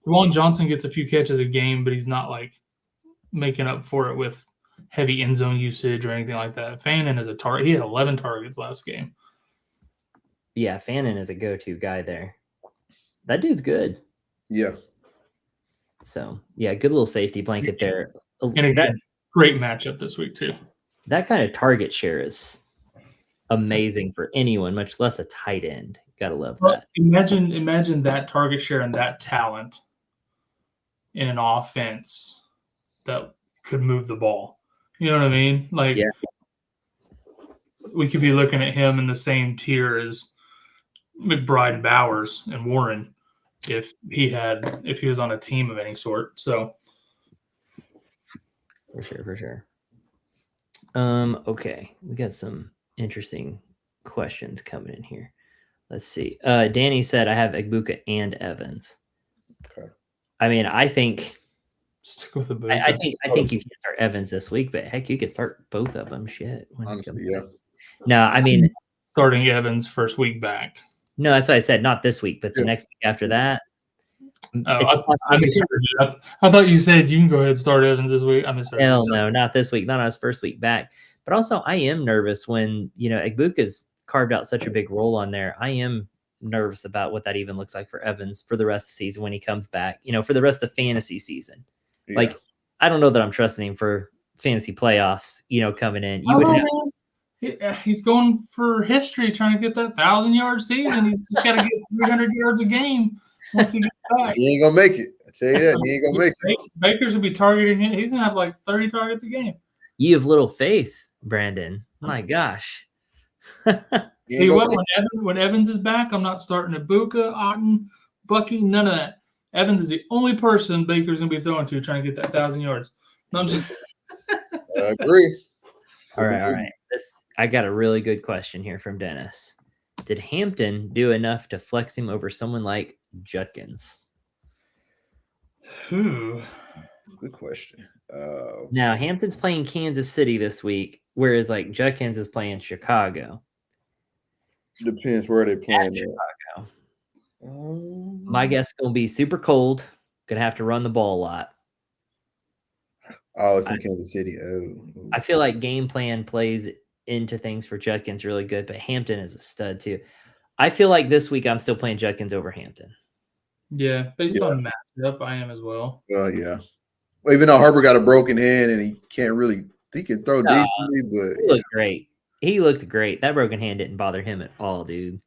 Juwan Johnson gets a few catches a game, but he's not like making up for it with heavy end zone usage or anything like that. Fannin is a target. He had 11 targets last game. Yeah, Fannin is a go-to guy there. That dude's good. Yeah. So, yeah, good little safety blanket there. And again, great matchup this week too. That kind of target share is amazing for anyone, much less a tight end. Gotta love that. Imagine that target share and that talent in an offense that could move the ball. You know what I mean? Like, we could be looking at him in the same tier as McBride and Bowers and Warren if he was on a team of any sort. So for sure. Okay, we got some interesting questions coming in here. Let's see. Danny said I have Egbuka and Evans. Okay. I mean, I think stick with the I think you can start Evans this week, but heck, you could start both of them. Shit. Honestly, yeah. No, I mean starting Evans first week back. No, that's what I said. Not this week, but the next week after that. I thought you said you can go ahead and start Evans this week. Hell no, not this week. Not on his first week back. But also, I am nervous when Egbuka's carved out such a big role on there. I am nervous about what that even looks like for Evans for the rest of the season when he comes back. For the rest of the fantasy season. Yeah. Like, I don't know that I'm trusting him for fantasy playoffs. Coming in, he's going for history, trying to get that 1,000-yard season. He's just got to get 300 yards a game once he gets back. He ain't gonna make it. I tell you that, he ain't gonna make it. Baker's will be targeting him. He's gonna have like 30 targets a game. You have little faith, Brandon. My gosh. See what? When Evans is back, I'm not starting Egbuka, Otten, Bucky, none of that. Evans is the only person Baker's gonna be throwing to trying to get that 1,000 yards. No, I'm just. I agree. All right. I got a really good question here from Dennis. Did Hampton do enough to flex him over someone like Judkins? Good question. Now, Hampton's playing Kansas City this week, whereas like Judkins is playing Chicago. Depends where they playing. Chicago. My guess is going to be super cold. Going to have to run the ball a lot. Oh, it's in Kansas City. I feel like game plan plays into things for Judkins really good, but Hampton is a stud too. I feel like this week I'm still playing Judkins over Hampton. Yeah, based on matchup, I am as well. Yeah. Well, even though Harper got a broken hand and he can't really, he can throw decently, but he looked great. He looked great. That broken hand didn't bother him at all, dude.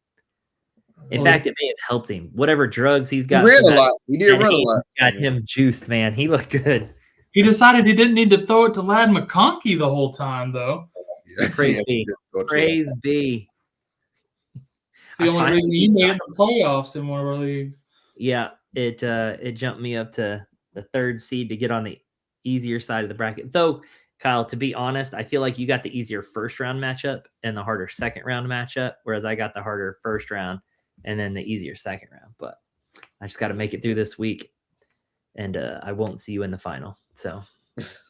In fact, it may have helped him. Whatever drugs he's He got. ran a lot. He did run a lot. Got him juiced, man. He looked good. He decided he didn't need to throw it to Ladd McConkey the whole time, though. Yeah. Praise be. Praise be. It's the only reason you made it the playoffs in one of our leagues. Yeah, it jumped me up to the 3rd seed to get on the easier side of the bracket. Though, Kyle, to be honest, I feel like you got the easier first round matchup and the harder second round matchup, whereas I got the harder first round and then the easier second round. But I just got to make it through this week, and I won't see you in the final. So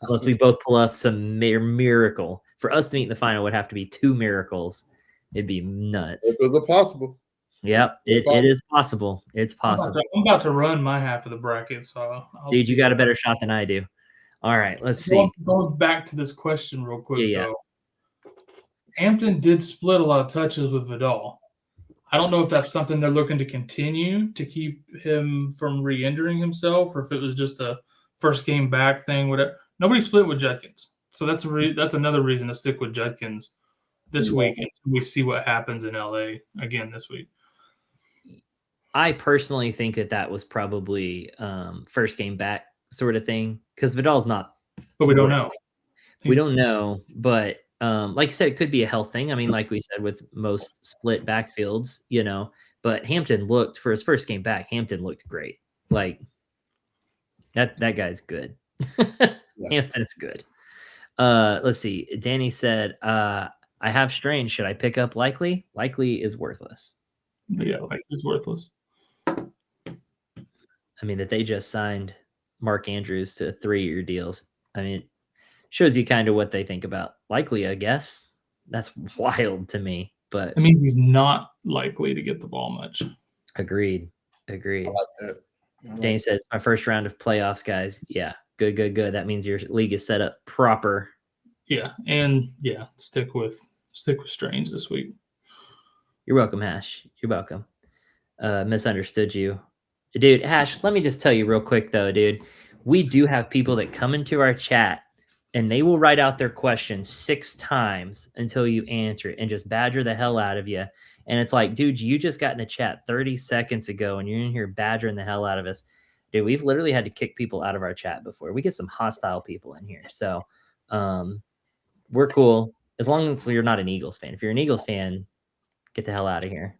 unless we both pull off some miracle, for us to meet in the final would have to be 2 miracles. It'd be nuts. It was possible. Yep, it is possible. It's possible. I'm about to run my half of the bracket, so dude, you got a better shot than I do. All right, let's see. Going back to this question real quick, yeah. though. Hampton did split a lot of touches with Vidal. I don't know if that's something they're looking to continue to keep him from re-injuring himself, or if it was just a first game back thing. Whatever. Nobody split with Judkins, so that's another reason to stick with Judkins this week until we see what happens in LA again this week. I personally think that was probably first game back sort of thing, because Vidal's not. But we don't know. We don't know, but like you said, it could be a health thing. I mean, like we said with most split backfields, but Hampton looked, for his first game back, Hampton looked great. Like that guy's good. Hampton's good. Let's see. Danny said, I have Strange. Should I pick up Likely? Likely is worthless. Yeah, Likely is worthless. I mean, that they just signed Mark Andrews to 3-year deals. I mean, it shows you kind of what they think about Likely, I guess. That's wild to me, but it means he's not likely to get the ball much. Agreed. I like that. Danny says, my first round of playoffs, guys. Yeah, good. That means your league is set up proper. Yeah, and stick with Strange this week. You're welcome, Hash. You're welcome. Misunderstood you. Dude, Hash, let me just tell you real quick, though, dude. We do have people that come into our chat, and they will write out their questions 6 times until you answer it and just badger the hell out of you. And it's like, dude, you just got in the chat 30 seconds ago, and you're in here badgering the hell out of us. Dude, we've literally had to kick people out of our chat before. We get some hostile people in here. So we're cool. As long as you're not an Eagles fan. If you're an Eagles fan, get the hell out of here.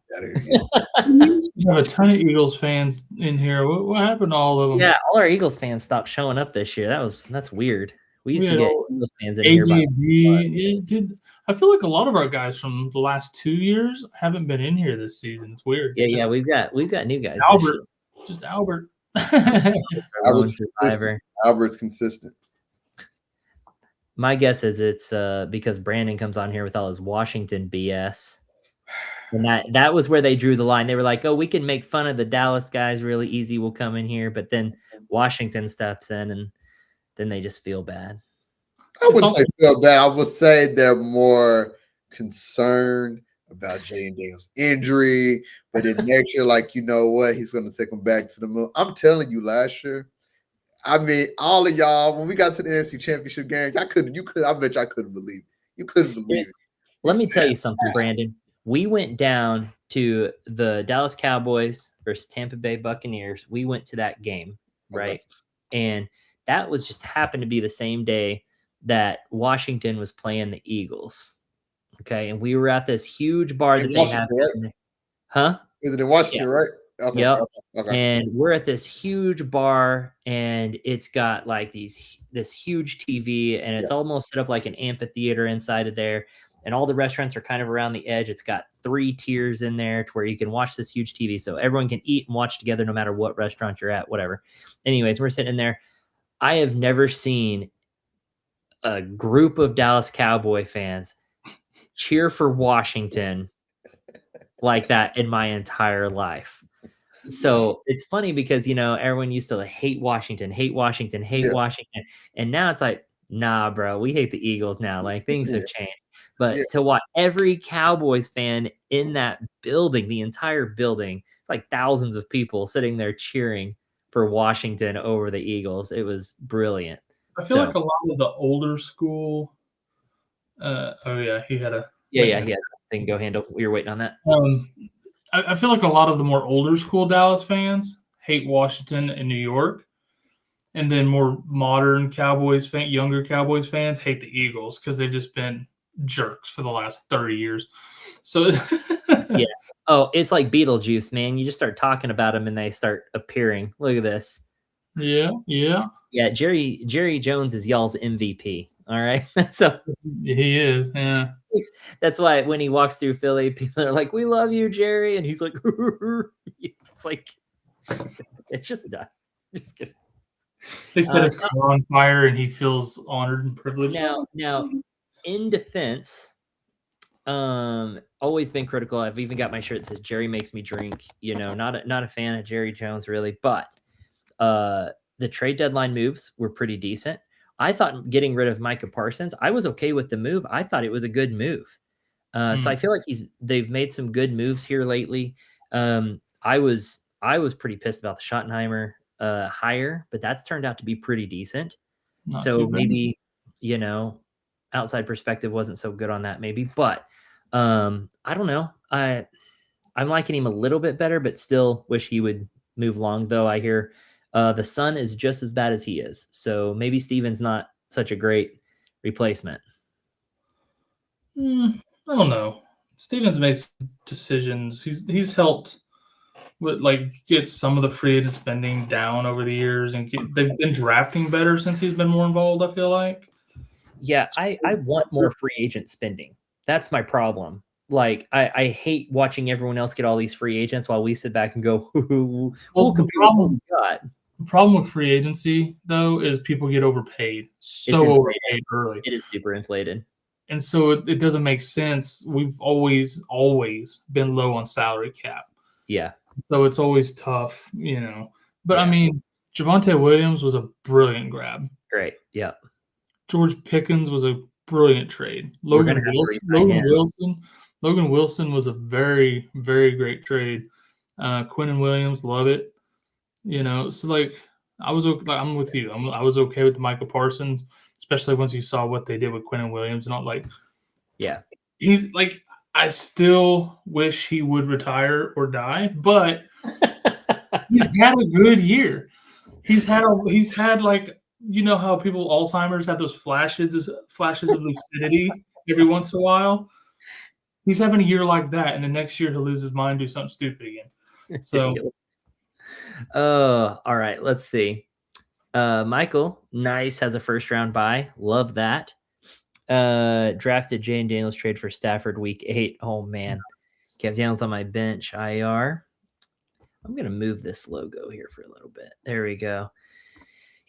We have a ton of Eagles fans in here. What happened to all of them? Yeah, all our Eagles fans stopped showing up this year. That's weird. We used to get Eagles fans in here. I feel like a lot of our guys from the last 2 years haven't been in here this season. It's weird. Yeah, we've got new guys. Albert, just Albert. Albert's consistent. My guess is it's because Brandon comes on here with all his Washington BS. And that was where they drew the line. They were like, oh, we can make fun of the Dallas guys really easy. We'll come in here. But then Washington steps in, and then they just feel bad. I wouldn't say feel bad. I would say they're more concerned about Jaden Daniels' injury. But then next year, like, you know what? He's going to take them back to the moon. I'm telling you, last year, I mean, all of y'all, when we got to the NFC Championship game, I bet you couldn't believe it. You couldn't believe it. Let me tell you something, Brandon. We went down to the Dallas Cowboys versus Tampa Bay Buccaneers. We went to that game, right? Okay. And that was just happened to be the same day that Washington was playing the Eagles. Okay. And we were at this huge bar that they have. Right? Huh? Is it in Washington, right? Okay. Yep. Okay. And we're at this huge bar, and it's got like this huge TV, and it's almost set up like an amphitheater inside of there. And all the restaurants are kind of around the edge. It's got 3 tiers in there to where you can watch this huge TV. So everyone can eat and watch together no matter what restaurant you're at, whatever. Anyways, we're sitting in there. I have never seen a group of Dallas Cowboy fans cheer for Washington like that in my entire life. So it's funny because, everyone used to hate Washington. And now it's like, nah, bro, we hate the Eagles now. Like, things have changed. But to watch every Cowboys fan in that building, the entire building, it's like thousands of people sitting there cheering for Washington over the Eagles. It was brilliant. I feel like a lot of the older school. He had a. He has a thing. Go handle. You're waiting on that. I feel like a lot of the more older school Dallas fans hate Washington and New York, and then more modern younger Cowboys fans hate the Eagles because they've just been jerks for the last 30 years. So yeah. Oh, it's like Beetlejuice, man. You just start talking about them and they start appearing. Look at this. Yeah. Yeah, Jerry Jones is y'all's MVP. All right. So he is. Yeah. That's why when he walks through Philly, people are like, "We love you, Jerry," and he's like, "It's like it's just done." Just kidding. They set his car on fire, and he feels honored and privileged. Now, in defense, always been critical. I've even got my shirt that says "Jerry makes me drink." You know, not a fan of Jerry Jones really, but the trade deadline moves were pretty decent. I thought getting rid of Micah Parsons, I was okay with the move. I thought it was a good move. So I feel like they've made some good moves here lately. I was pretty pissed about the Schottenheimer hire, but that's turned out to be pretty decent. So maybe, you know, outside perspective wasn't so good on that maybe, but I don't know. I'm liking him a little bit better, but still wish he would move along, though. I hear the son is just as bad as he is. So maybe Steven's not such a great replacement. I don't know. Stevens makes decisions. He's helped with get some of the free agent spending down over the years, and they've been drafting better since he's been more involved. I feel like. Yeah, I want more free agent spending. That's my problem. Like I hate watching everyone else get all these free agents while we sit back and go, well, the problem with free agency though is people get overpaid. Overpaid early. It is super inflated. And so it doesn't make sense. We've always been low on salary cap. Yeah. So it's always tough, you know. But yeah. I mean, Javonte Williams was a brilliant grab. Great. Yeah. George Pickens was a brilliant trade. Logan Wilson was a very, very great trade. Quinnen Williams, love it. You know, so I'm with you. I was okay with Micah Parsons, especially once you saw what they did with Quinnen Williams, and not yeah, he's like, I still wish he would retire or die, but he's had a good year. He's had like, you know how people Alzheimer's have those flashes of lucidity every once in a while. He's having a year like that, and the next year he'll lose his mind, do something stupid again. So, all right, let's see. Michael, nice, has a first round bye. Love that. Drafted Jane Daniels, trade for Stafford week 8. Oh man, Kev Daniels on my bench. IR. I'm gonna move this logo here for a little bit. There we go.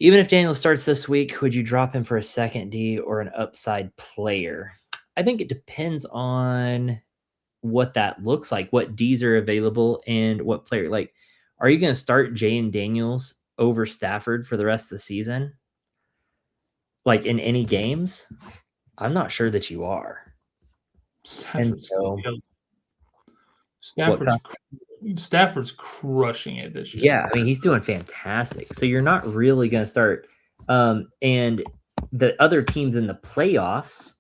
Even if Daniel starts this week, would you drop him for a second D or an upside player? I think it depends on what that looks like, what Ds are available, and what player. Like, are you going to start Jane Daniels over Stafford for the rest of the season? Like in any games? I'm not sure that you are. Stafford's crushing it this year. Yeah, I mean, he's doing fantastic. So you're not really going to start. And the other teams in the playoffs,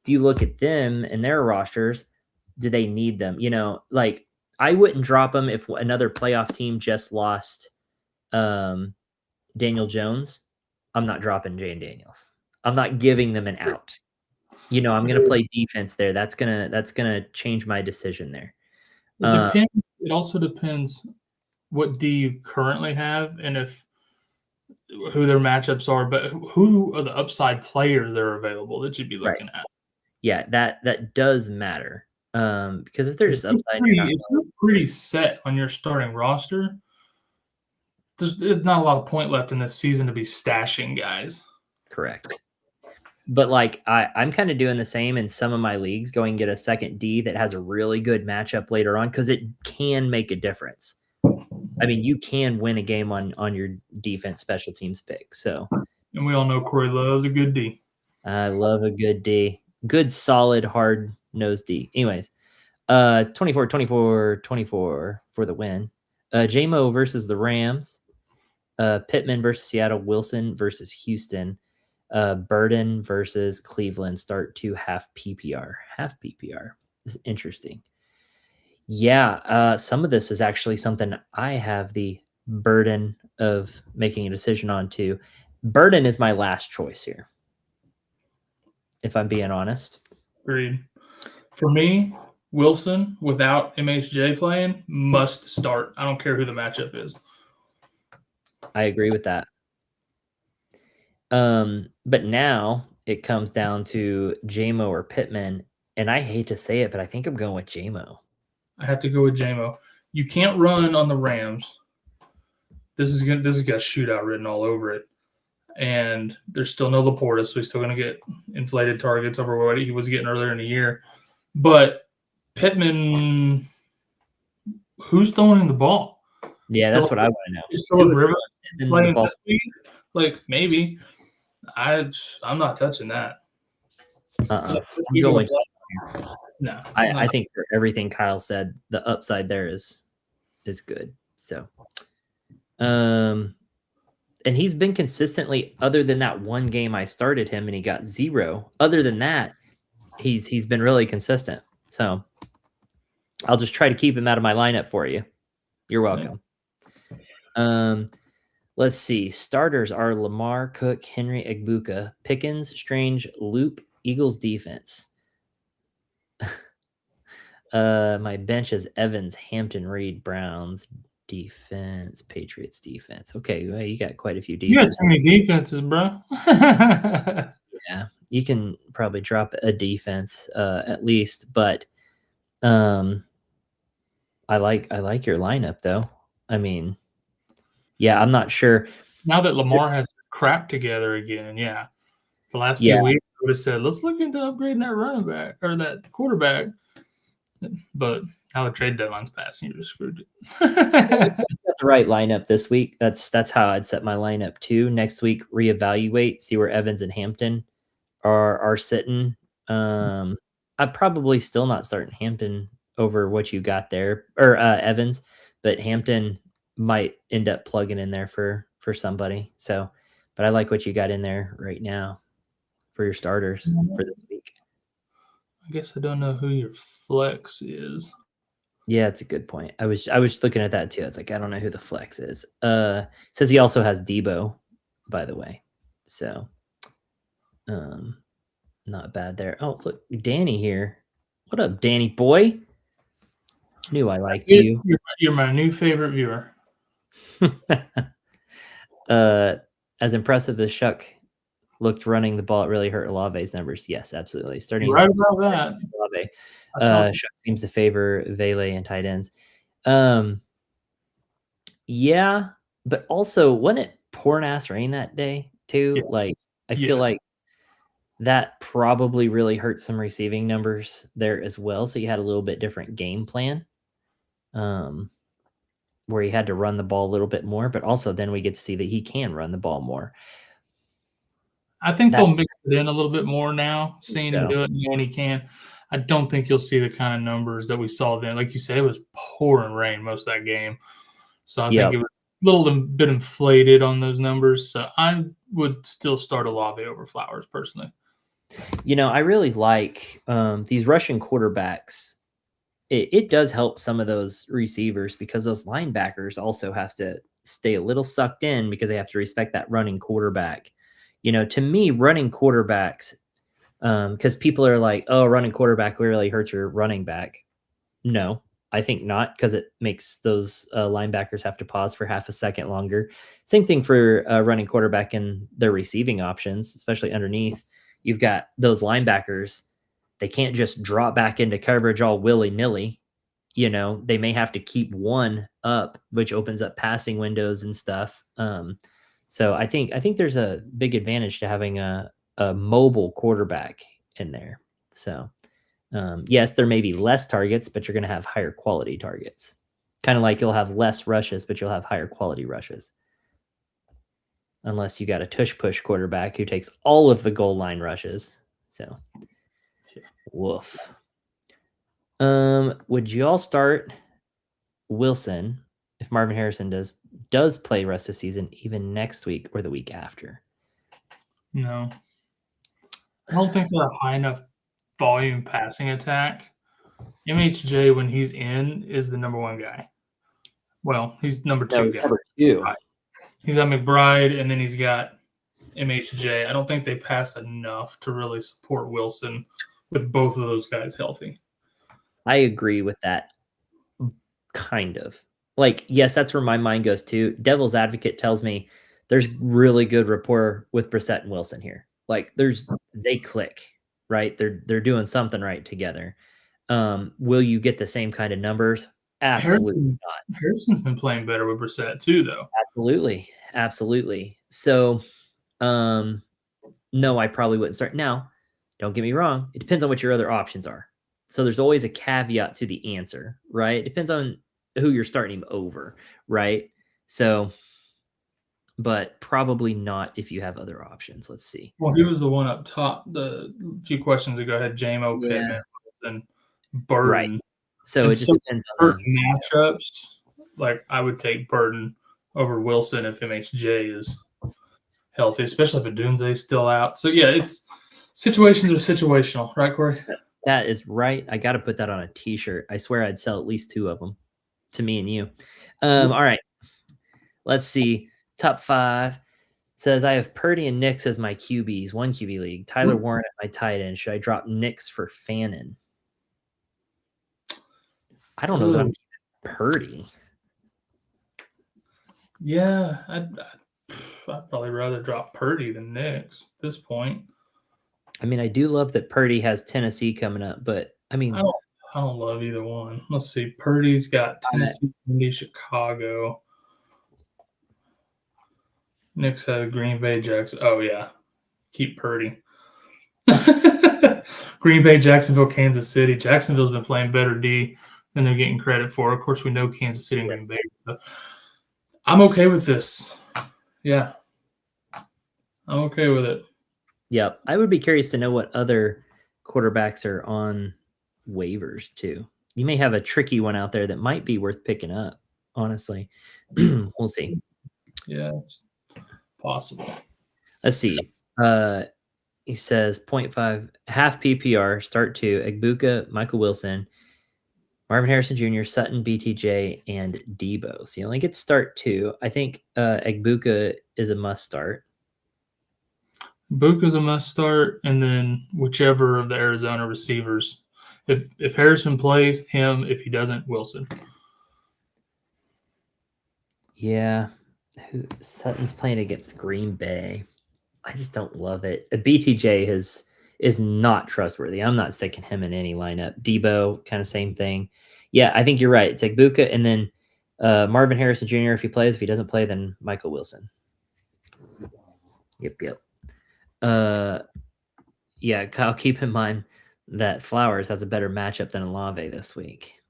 if you look at them and their rosters, do they need them? You know, like I wouldn't drop them if another playoff team just lost Daniel Jones. I'm not dropping Jane Daniels. I'm not giving them an out. You know, I'm going to play defense there. That's gonna change my decision there. It depends. It also depends what D you currently have and who their matchups are, but who are the upside players that are available that you'd be looking at. Yeah, that does matter. Because if they're just upside, if you're pretty set on your starting roster, there's not a lot of point left in this season to be stashing guys. Correct. But like I'm kind of doing the same in some of my leagues, going get a second D that has a really good matchup later on because it can make a difference. I mean, you can win a game on your defense special teams pick. So, and we all know Corey loves a good D. I love a good D. Good, solid, hard-nosed D. Anyways, 24-24 for the win. J-Mo versus the Rams. Pittman versus Seattle. Wilson versus Houston. Burden versus Cleveland. Start 2 half PPR. Half PPR. This is interesting. Yeah, some of this is actually something I have the burden of making a decision on too. Burden is my last choice here, if I'm being honest. Agreed. For me, Wilson without MHJ playing must start. I don't care who the matchup is. I agree with that. But now it comes down to JMO or Pittman, and I hate to say it, but I think I'm going with JMO. I have to go with JMO. You can't run on the Rams. This is got a shootout written all over it. And there's still no Laporta, so he's still going to get inflated targets over what he was getting earlier in the year. But Pittman, who's throwing him the ball? Yeah, that's what I want to know. Is Philip Rivers playing this week? Like, maybe. I'm not touching that. I'm going no. I think for everything Kyle said, the upside there is good. So, and he's been consistently, other than that one game I started him and he got 0. Other than that, he's been really consistent. So I'll just try to keep him out of my lineup for you. You're welcome. Let's see. Starters are Lamar, Cook, Henry, Egbuka, Pickens, Strange, Loop, Eagles defense. My bench is Evans, Hampton, Reed, Browns defense, Patriots defense. Okay, well, you got quite a few defenses. You got too many defenses, bro. Yeah, you can probably drop a defense at least, but I like your lineup though. I mean, yeah, I'm not sure. Now that Lamar has crap together again, yeah. The last few weeks, I would have said, let's look into upgrading that running back or that quarterback. But now the trade deadline's passing, you just screwed it. Got the right lineup this week. That's how I'd set my lineup too. Next week, reevaluate, see where Evans and Hampton are sitting. I'm probably still not starting Hampton over what you got there, or Evans, but Hampton might end up plugging in there for somebody. So, but I like what you got in there right now for your starters for this week. I guess I don't know who your flex is. Yeah, it's a good point. I was looking at that too. I was like, I don't know who the flex is. Says he also has Debo, by the way. So, not bad there. Oh, look, Danny here. What up, Danny boy? Knew I liked you. You're my new favorite viewer. As impressive as Shuck looked running the ball, it really hurt Olave's numbers. Yes, absolutely. Starting right about that. Olave. Shuck seems to favor Vele and tight ends. Yeah, but also wasn't it pouring ass rain that day too? Yeah. Like I feel like that probably really hurt some receiving numbers there as well. So you had a little bit different game plan. Where he had to run the ball a little bit more, but also then we get to see that he can run the ball more. I think they'll mix it in a little bit more now, seeing him do it and knowing he can. I don't think you'll see the kind of numbers that we saw then. Like you said, it was pouring rain most of that game. So I think it was a little bit inflated on those numbers. So I would still start Olave over Flowers personally. You know, I really like these Russian quarterbacks. It does help some of those receivers because those linebackers also have to stay a little sucked in because they have to respect that running quarterback. You know, to me, running quarterbacks, because people are like, oh, running quarterback really hurts your running back. No, I think not, because it makes those linebackers have to pause for half a second longer. Same thing for running quarterback and their receiving options, especially underneath. You've got those linebackers. They can't just drop back into coverage all willy-nilly. You know, they may have to keep one up, which opens up passing windows and stuff. So I think there's a big advantage to having a mobile quarterback in there. So yes, there may be less targets, but you're going to have higher quality targets. Kind of like you'll have less rushes, but you'll have higher quality rushes. Unless you got a tush-push quarterback who takes all of the goal line rushes. So, woof. Would you all start Wilson if Marvin Harrison does play rest of the season, even next week or the week after? No. I don't think they're a high enough volume passing attack. MHJ, when he's in, is the number 1 guy. Well, he's number 2 he's guy. number 2. He's got McBride, and then he's got MHJ. I don't think they pass enough to really support Wilson with both of those guys healthy. I agree with that. Kind of. Like, yes, that's where my mind goes to. Devil's advocate tells me there's really good rapport with Brissett and Wilson here. Like, they click, right? They're doing something right together. Will you get the same kind of numbers? Absolutely not. Harrison's been playing better with Brissett too, though. Absolutely. So, no, I probably wouldn't start. Now, don't get me wrong. It depends on what your other options are. So there's always a caveat to the answer, right? It depends on who you're starting him over, right? So, but probably not if you have other options. Let's see. Well, he was the one up top. The few questions ago had J-Mo, Pittman, and Burden. Right. So it just depends on matchups. Like, I would take Burden over Wilson if MHJ is healthy, especially if Adunze's still out. So yeah, situations are situational, right, Corey? That is right. I got to put that on a t-shirt. I swear I'd sell at least 2 of them to me and you. All right. Let's see. Top 5 says I have Purdy and Nix as my QBs, 1 QB league. Tyler Warren at my tight end. Should I drop Nix for Fannin? I don't know that I'm keeping Purdy. Yeah, I'd probably rather drop Purdy than Nix at this point. I mean, I do love that Purdy has Tennessee coming up, but I mean, I don't love either one. Let's see. Purdy's got Tennessee, Indy, Chicago. Nix has Green Bay, Jackson. Oh yeah, keep Purdy. Green Bay, Jacksonville, Kansas City. Jacksonville's been playing better D than they're getting credit for. Of course, we know Kansas City and Green Bay. But I'm okay with this. Yeah, I'm okay with it. Yep. I would be curious to know what other quarterbacks are on waivers too. You may have a tricky one out there that might be worth picking up, honestly. We'll see. Yeah, it's possible. Let's see. He says 0.5, half PPR, start 2, Egbuka, Michael Wilson, Marvin Harrison Jr., Sutton, BTJ, and Debo. So you only get start 2. I think Egbuka is a must start. Buka's a must start, and then whichever of the Arizona receivers. If Harrison plays, him. If he doesn't, Wilson. Yeah. Sutton's playing against Green Bay. I just don't love it. BTJ is not trustworthy. I'm not sticking him in any lineup. Debo, kind of same thing. Yeah, I think you're right. It's Egbuka, and then Marvin Harrison Jr. if he plays. If he doesn't play, then Michael Wilson. Yep. Yeah, Kyle, keep in mind that Flowers has a better matchup than Olave this week.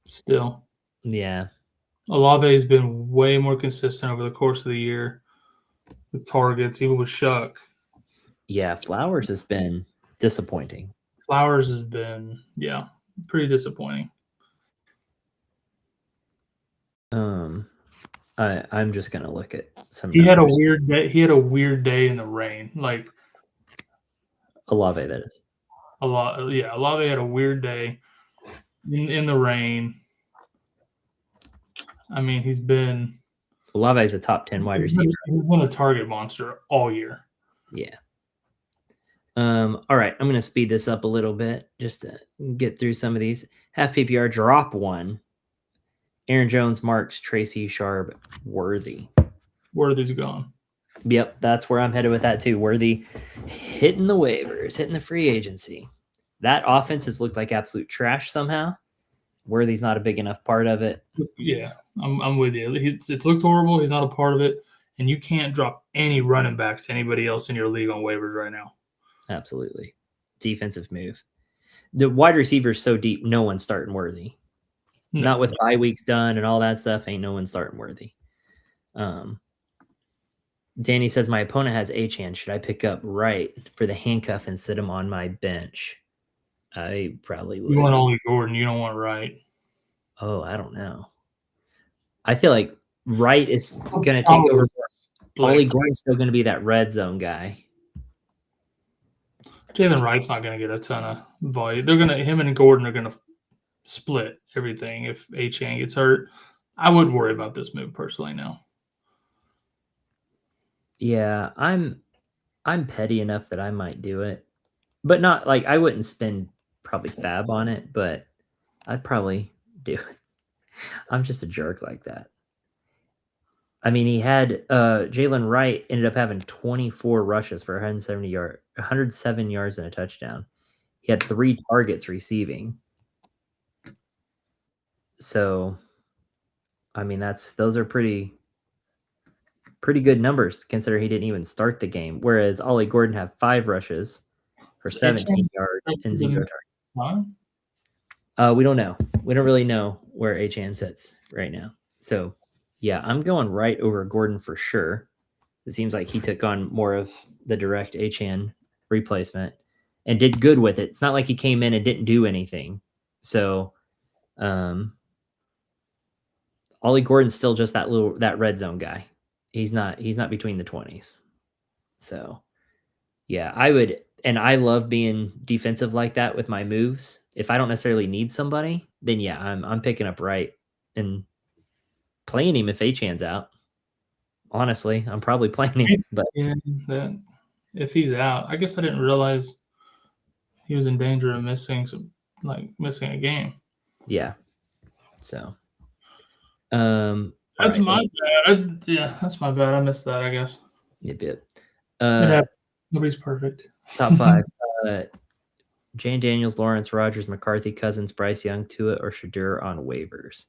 Still. Yeah. Olave has been way more consistent over the course of the year with targets, even with Shuck. Yeah, Flowers has been disappointing. Flowers has been, pretty disappointing. I'm just gonna look at some. He had a weird day. He had a weird day in the rain, like Olave. That is Olave had a weird day in the rain. I mean, he's been Olave is a top 10 wide receiver. He's been a target monster all year. Yeah. All right, I'm gonna speed this up a little bit just to get through some of these. Half PPR, drop 1. Aaron Jones, Marks, Tracy, Sharp, Worthy. Worthy's gone. Yep, that's where I'm headed with that too. Worthy hitting the waivers, hitting the free agency. That offense has looked like absolute trash somehow. Worthy's not a big enough part of it. Yeah, I'm with you. It's looked horrible. He's not a part of it. And you can't drop any running backs to anybody else in your league on waivers right now. Absolutely. Defensive move. The wide receiver's so deep, no one's starting Worthy. No. Not with bye weeks done and all that stuff. Ain't no one starting Worthy. Danny says, my opponent has Achane. Should I pick up Wright for the handcuff and sit him on my bench? I probably would. You want only Gordon. You don't want Wright. Oh, I don't know. I feel like Wright is going to take over. Ollie Gordon's still going to be that red zone guy. Jalen Wright's not going to get a ton of volume. Him and Gordon are going to split everything if Achane gets hurt. I wouldn't worry about this move personally now. Yeah, I'm petty enough that I might do it, but not like I wouldn't spend probably fab on it, but I'd probably do it. I'm just a jerk like that. I mean, he had Jalen Wright ended up having 24 rushes for 107 yards and a touchdown. He had 3 targets receiving. So, I mean, those are pretty good numbers considering he didn't even start the game. Whereas Ollie Gordon had 5 rushes for 17 yards and 0 targets. We don't know. We don't really know where Achane sits right now. So, yeah, I'm going right over Gordon for sure. It seems like he took on more of the direct Achane replacement and did good with it. It's not like he came in and didn't do anything. So, Ollie Gordon's still just that red zone guy. He's not between the 20s. So, yeah, I love being defensive like that with my moves. If I don't necessarily need somebody, then yeah, I'm picking up Wright and playing him if Achane's out. Honestly, I'm probably playing him. But yeah, if he's out, I guess I didn't realize he was in danger of missing a game. Yeah. So, that's my bad. That's my bad. I missed that, I guess. Yep. Nobody's perfect. Top 5. Jane Daniels, Lawrence, Rogers, McCarthy, Cousins, Bryce Young, Tua, or Shadur on waivers.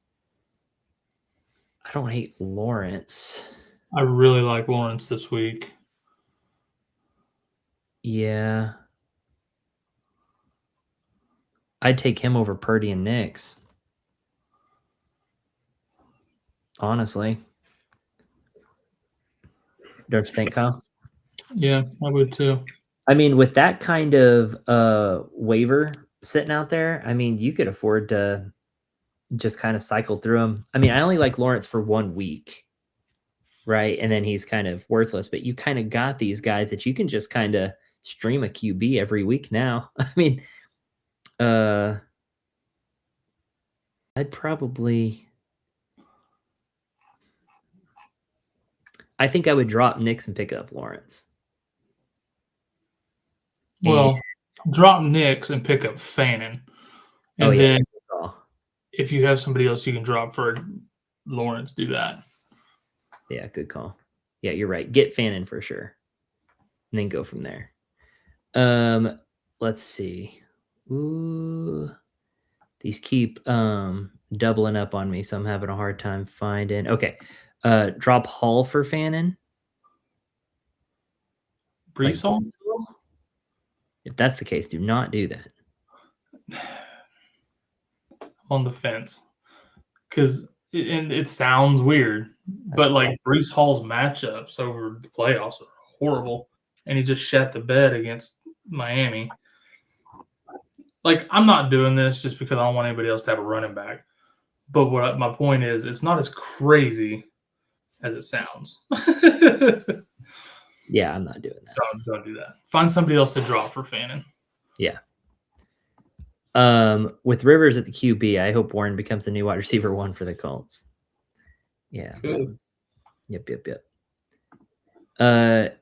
I don't hate Lawrence. I really like Lawrence this week. Yeah. I'd take him over Purdy and Nix. Honestly. Don't you think, Kyle? Yeah, I would too. I mean, with that kind of waiver sitting out there, I mean, you could afford to just kind of cycle through them. I mean, I only like Lawrence for 1 week, right? And then he's kind of worthless, but you kind of got these guys that you can just kind of stream a QB every week now. I mean, I think I would drop Nix and pick up Lawrence. Well, drop Nix and pick up Fannin. And then if you have somebody else you can drop for Lawrence, do that. Yeah, good call. Yeah, you're right. Get Fannin for sure. And then go from there. Let's see. Ooh. These keep doubling up on me, so I'm having a hard time finding. Okay. Drop Hall for Fannin. Brees Hall? If that's the case, do not do that. On the fence. Because it sounds weird, but like Brees Hall's matchups over the playoffs are horrible, and he just shat the bed against Miami. Like, I'm not doing this just because I don't want anybody else to have a running back. But my point is, it's not as crazy as it sounds. Yeah, I'm not doing that. Don't do that. Find somebody else to drop for Fannin. Yeah. With Rivers at the QB, I hope Warren becomes the new wide receiver 1 for the Colts. Yeah. Good. Yep.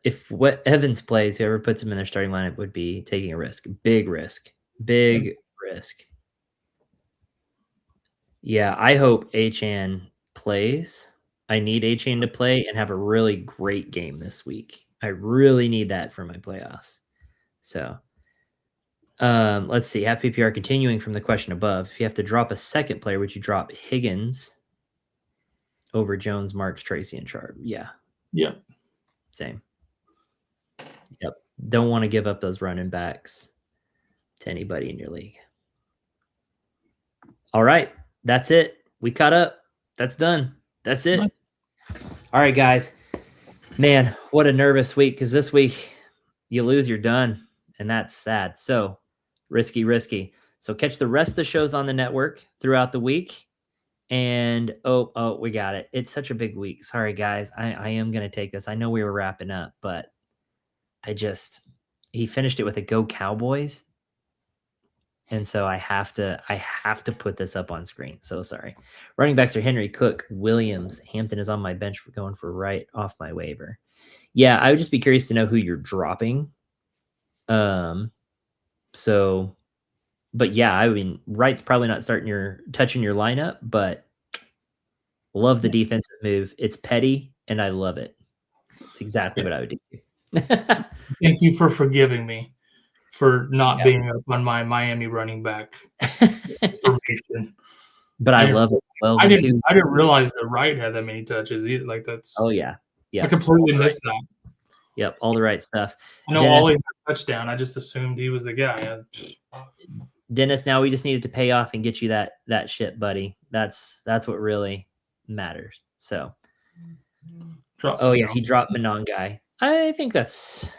If what Evans plays, whoever puts him in their starting lineup would be taking a risk. Big risk. Yeah, I hope Achane plays. I need Achane to play and have a really great game this week. I really need that for my playoffs. So, let's see. Have PPR continuing from the question above. If you have to drop a second player, would you drop Higgins over Jones, Marks, Tracy, and Sharp? Yeah. Yep. Same. Yep. Don't want to give up those running backs to anybody in your league. All right. That's it. We caught up. That's done. That's it. All right, guys. Man, what a nervous week, because this week you lose, you're done, and that's sad. So risky. So catch the rest of the shows on the network throughout the week. And oh, we got it. It's such a big week. Sorry, guys. I am going to take this. I know we were wrapping up, but he finished it with a Go Cowboys. And so I have to put this up on screen. So sorry. Running backs are Henry, Cook, Williams. Hampton is on my bench for going for right off my waiver. Yeah, I would just be curious to know who you're dropping. So, but yeah, I mean, Wright's probably not touching your lineup, but love the defensive move. It's petty, and I love it. It's exactly what I would do. Thank you for forgiving me for not being up on my Miami running back information. But I love it. Well, I didn't realize that Wright had that many touches either. Like that's oh yeah. I completely missed that. Yep, all the right stuff. I know Ollie had a touchdown. I just assumed he was the guy. Dennis, now we just needed to pay off and get you that shit, buddy. That's what really matters. So he dropped Monangai. I think that's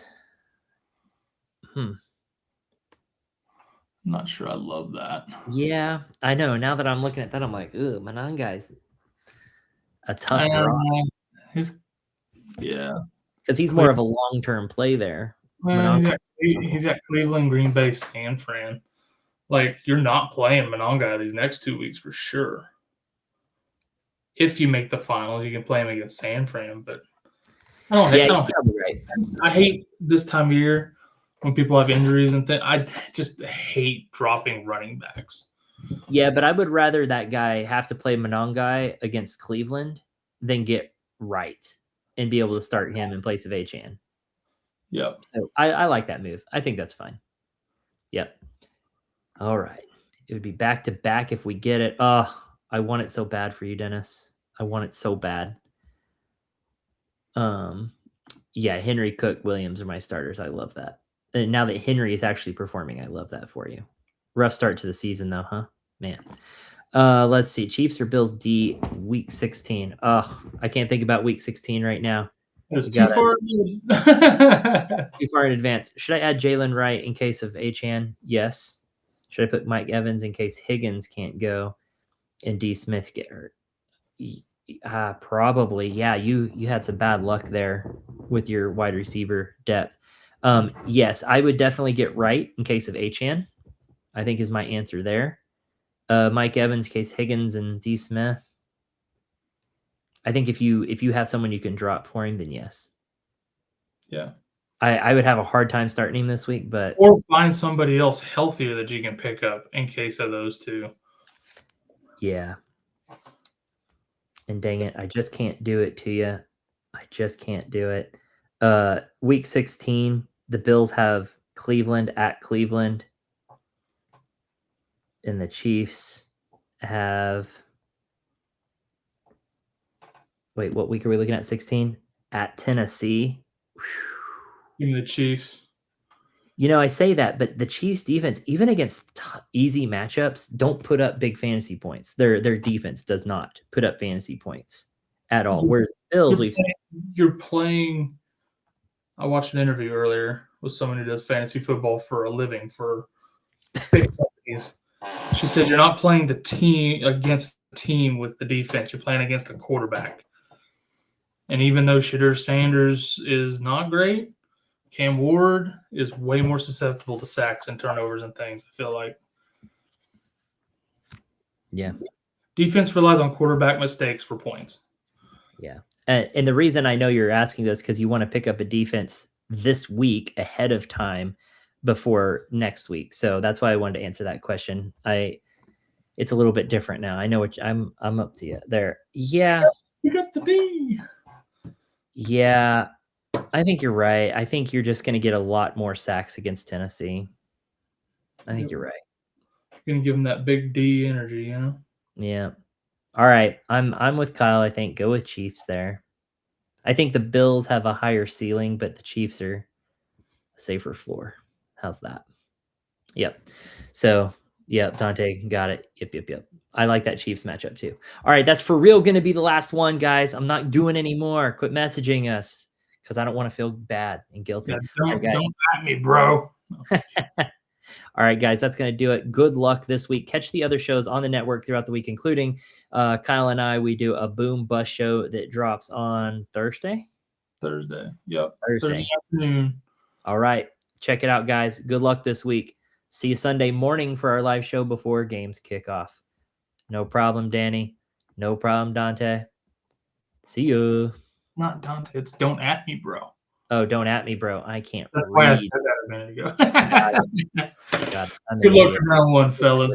I'm not sure I love that. Yeah, I know. Now that I'm looking at that, I'm like, ooh, Monangai's a tough drop. Because he's more of a long-term play there. Well, he's at Cleveland, Green Bay, San Fran. Like, you're not playing Monangai these next 2 weeks for sure. If you make the finals, you can play him against San Fran, but I hate this time of year when people have injuries and things. I just hate dropping running backs. Yeah, but I would rather that guy have to play Monangai against Cleveland than get Wright and be able to start him in place of Achane. Yep. So I like that move. I think that's fine. Yep. All right. It would be back-to-back if we get it. Oh, I want it so bad for you, Dennis. I want it so bad. Yeah, Henry, Cook, Williams are my starters. I love that. And now that Henry is actually performing, I love that for you. Rough start to the season, though, huh? Man. Let's see. Chiefs or Bills D week 16. I can't think about week 16 right now. It's too far in advance. Should I add Jalen Wright in case of Achane? Yes. Should I put Mike Evans in case Higgins can't go and D Smith get hurt? Probably. Yeah, you had some bad luck there with your wide receiver depth. Yes, I would definitely get Wright in case of Achane. I think is my answer there. Mike Evans, case Higgins and D Smith. I think if you have someone you can drop for him, then yes. Yeah. I would have a hard time starting him this week, but or find somebody else healthier that you can pick up in case of those two. Yeah. And dang it, I just can't do it to you. I just can't do it. Week 16, the Bills have Cleveland at Cleveland. And the Chiefs have... Wait, what week are we looking at? 16? At Tennessee. Give me the Chiefs. You know, I say that, but the Chiefs defense, even against easy matchups, don't put up big fantasy points. Their defense does not put up fantasy points at all. Whereas Bills, you're playing. I watched an interview earlier with someone who does fantasy football for a living for big companies. She said you're not playing the team against the team with the defense. You're playing against a quarterback. And even though Shadur Sanders is not great, Cam Ward is way more susceptible to sacks and turnovers and things, I feel like. Yeah. Defense relies on quarterback mistakes for points. Yeah. And the reason I know you're asking this because you want to pick up a defense this week ahead of time before next week. So that's why I wanted to answer that question. It's a little bit different now. I know what I'm up to you there. Yeah. You got to be. Yeah. I think you're right. I think you're just going to get a lot more sacks against Tennessee. I think you're right. You're going to give them that big D energy, you know? Yeah. All right. I'm with Kyle. I think go with Chiefs there. I think the Bills have a higher ceiling, but the Chiefs are a safer floor. How's that? Yep. So, yep, Dante got it. Yep. I like that Chiefs matchup too. All right. That's for real going to be the last one, guys. I'm not doing any more. Quit messaging us. Because I don't want to feel bad and guilty. Yeah, don't at me, bro. All right, guys, that's going to do it. Good luck this week. Catch the other shows on the network throughout the week, including Kyle and I. We do a Boom Bust show that drops on Thursday. Yep. Thursday afternoon. All right. Check it out, guys. Good luck this week. See you Sunday morning for our live show before games kick off. No problem, Danny. No problem, Dante. See you. Not Dante. It's don't at me, bro. Oh, don't at me, bro. I can't That's read. why I said that a minute ago. Got it. Good luck in round one, fellas.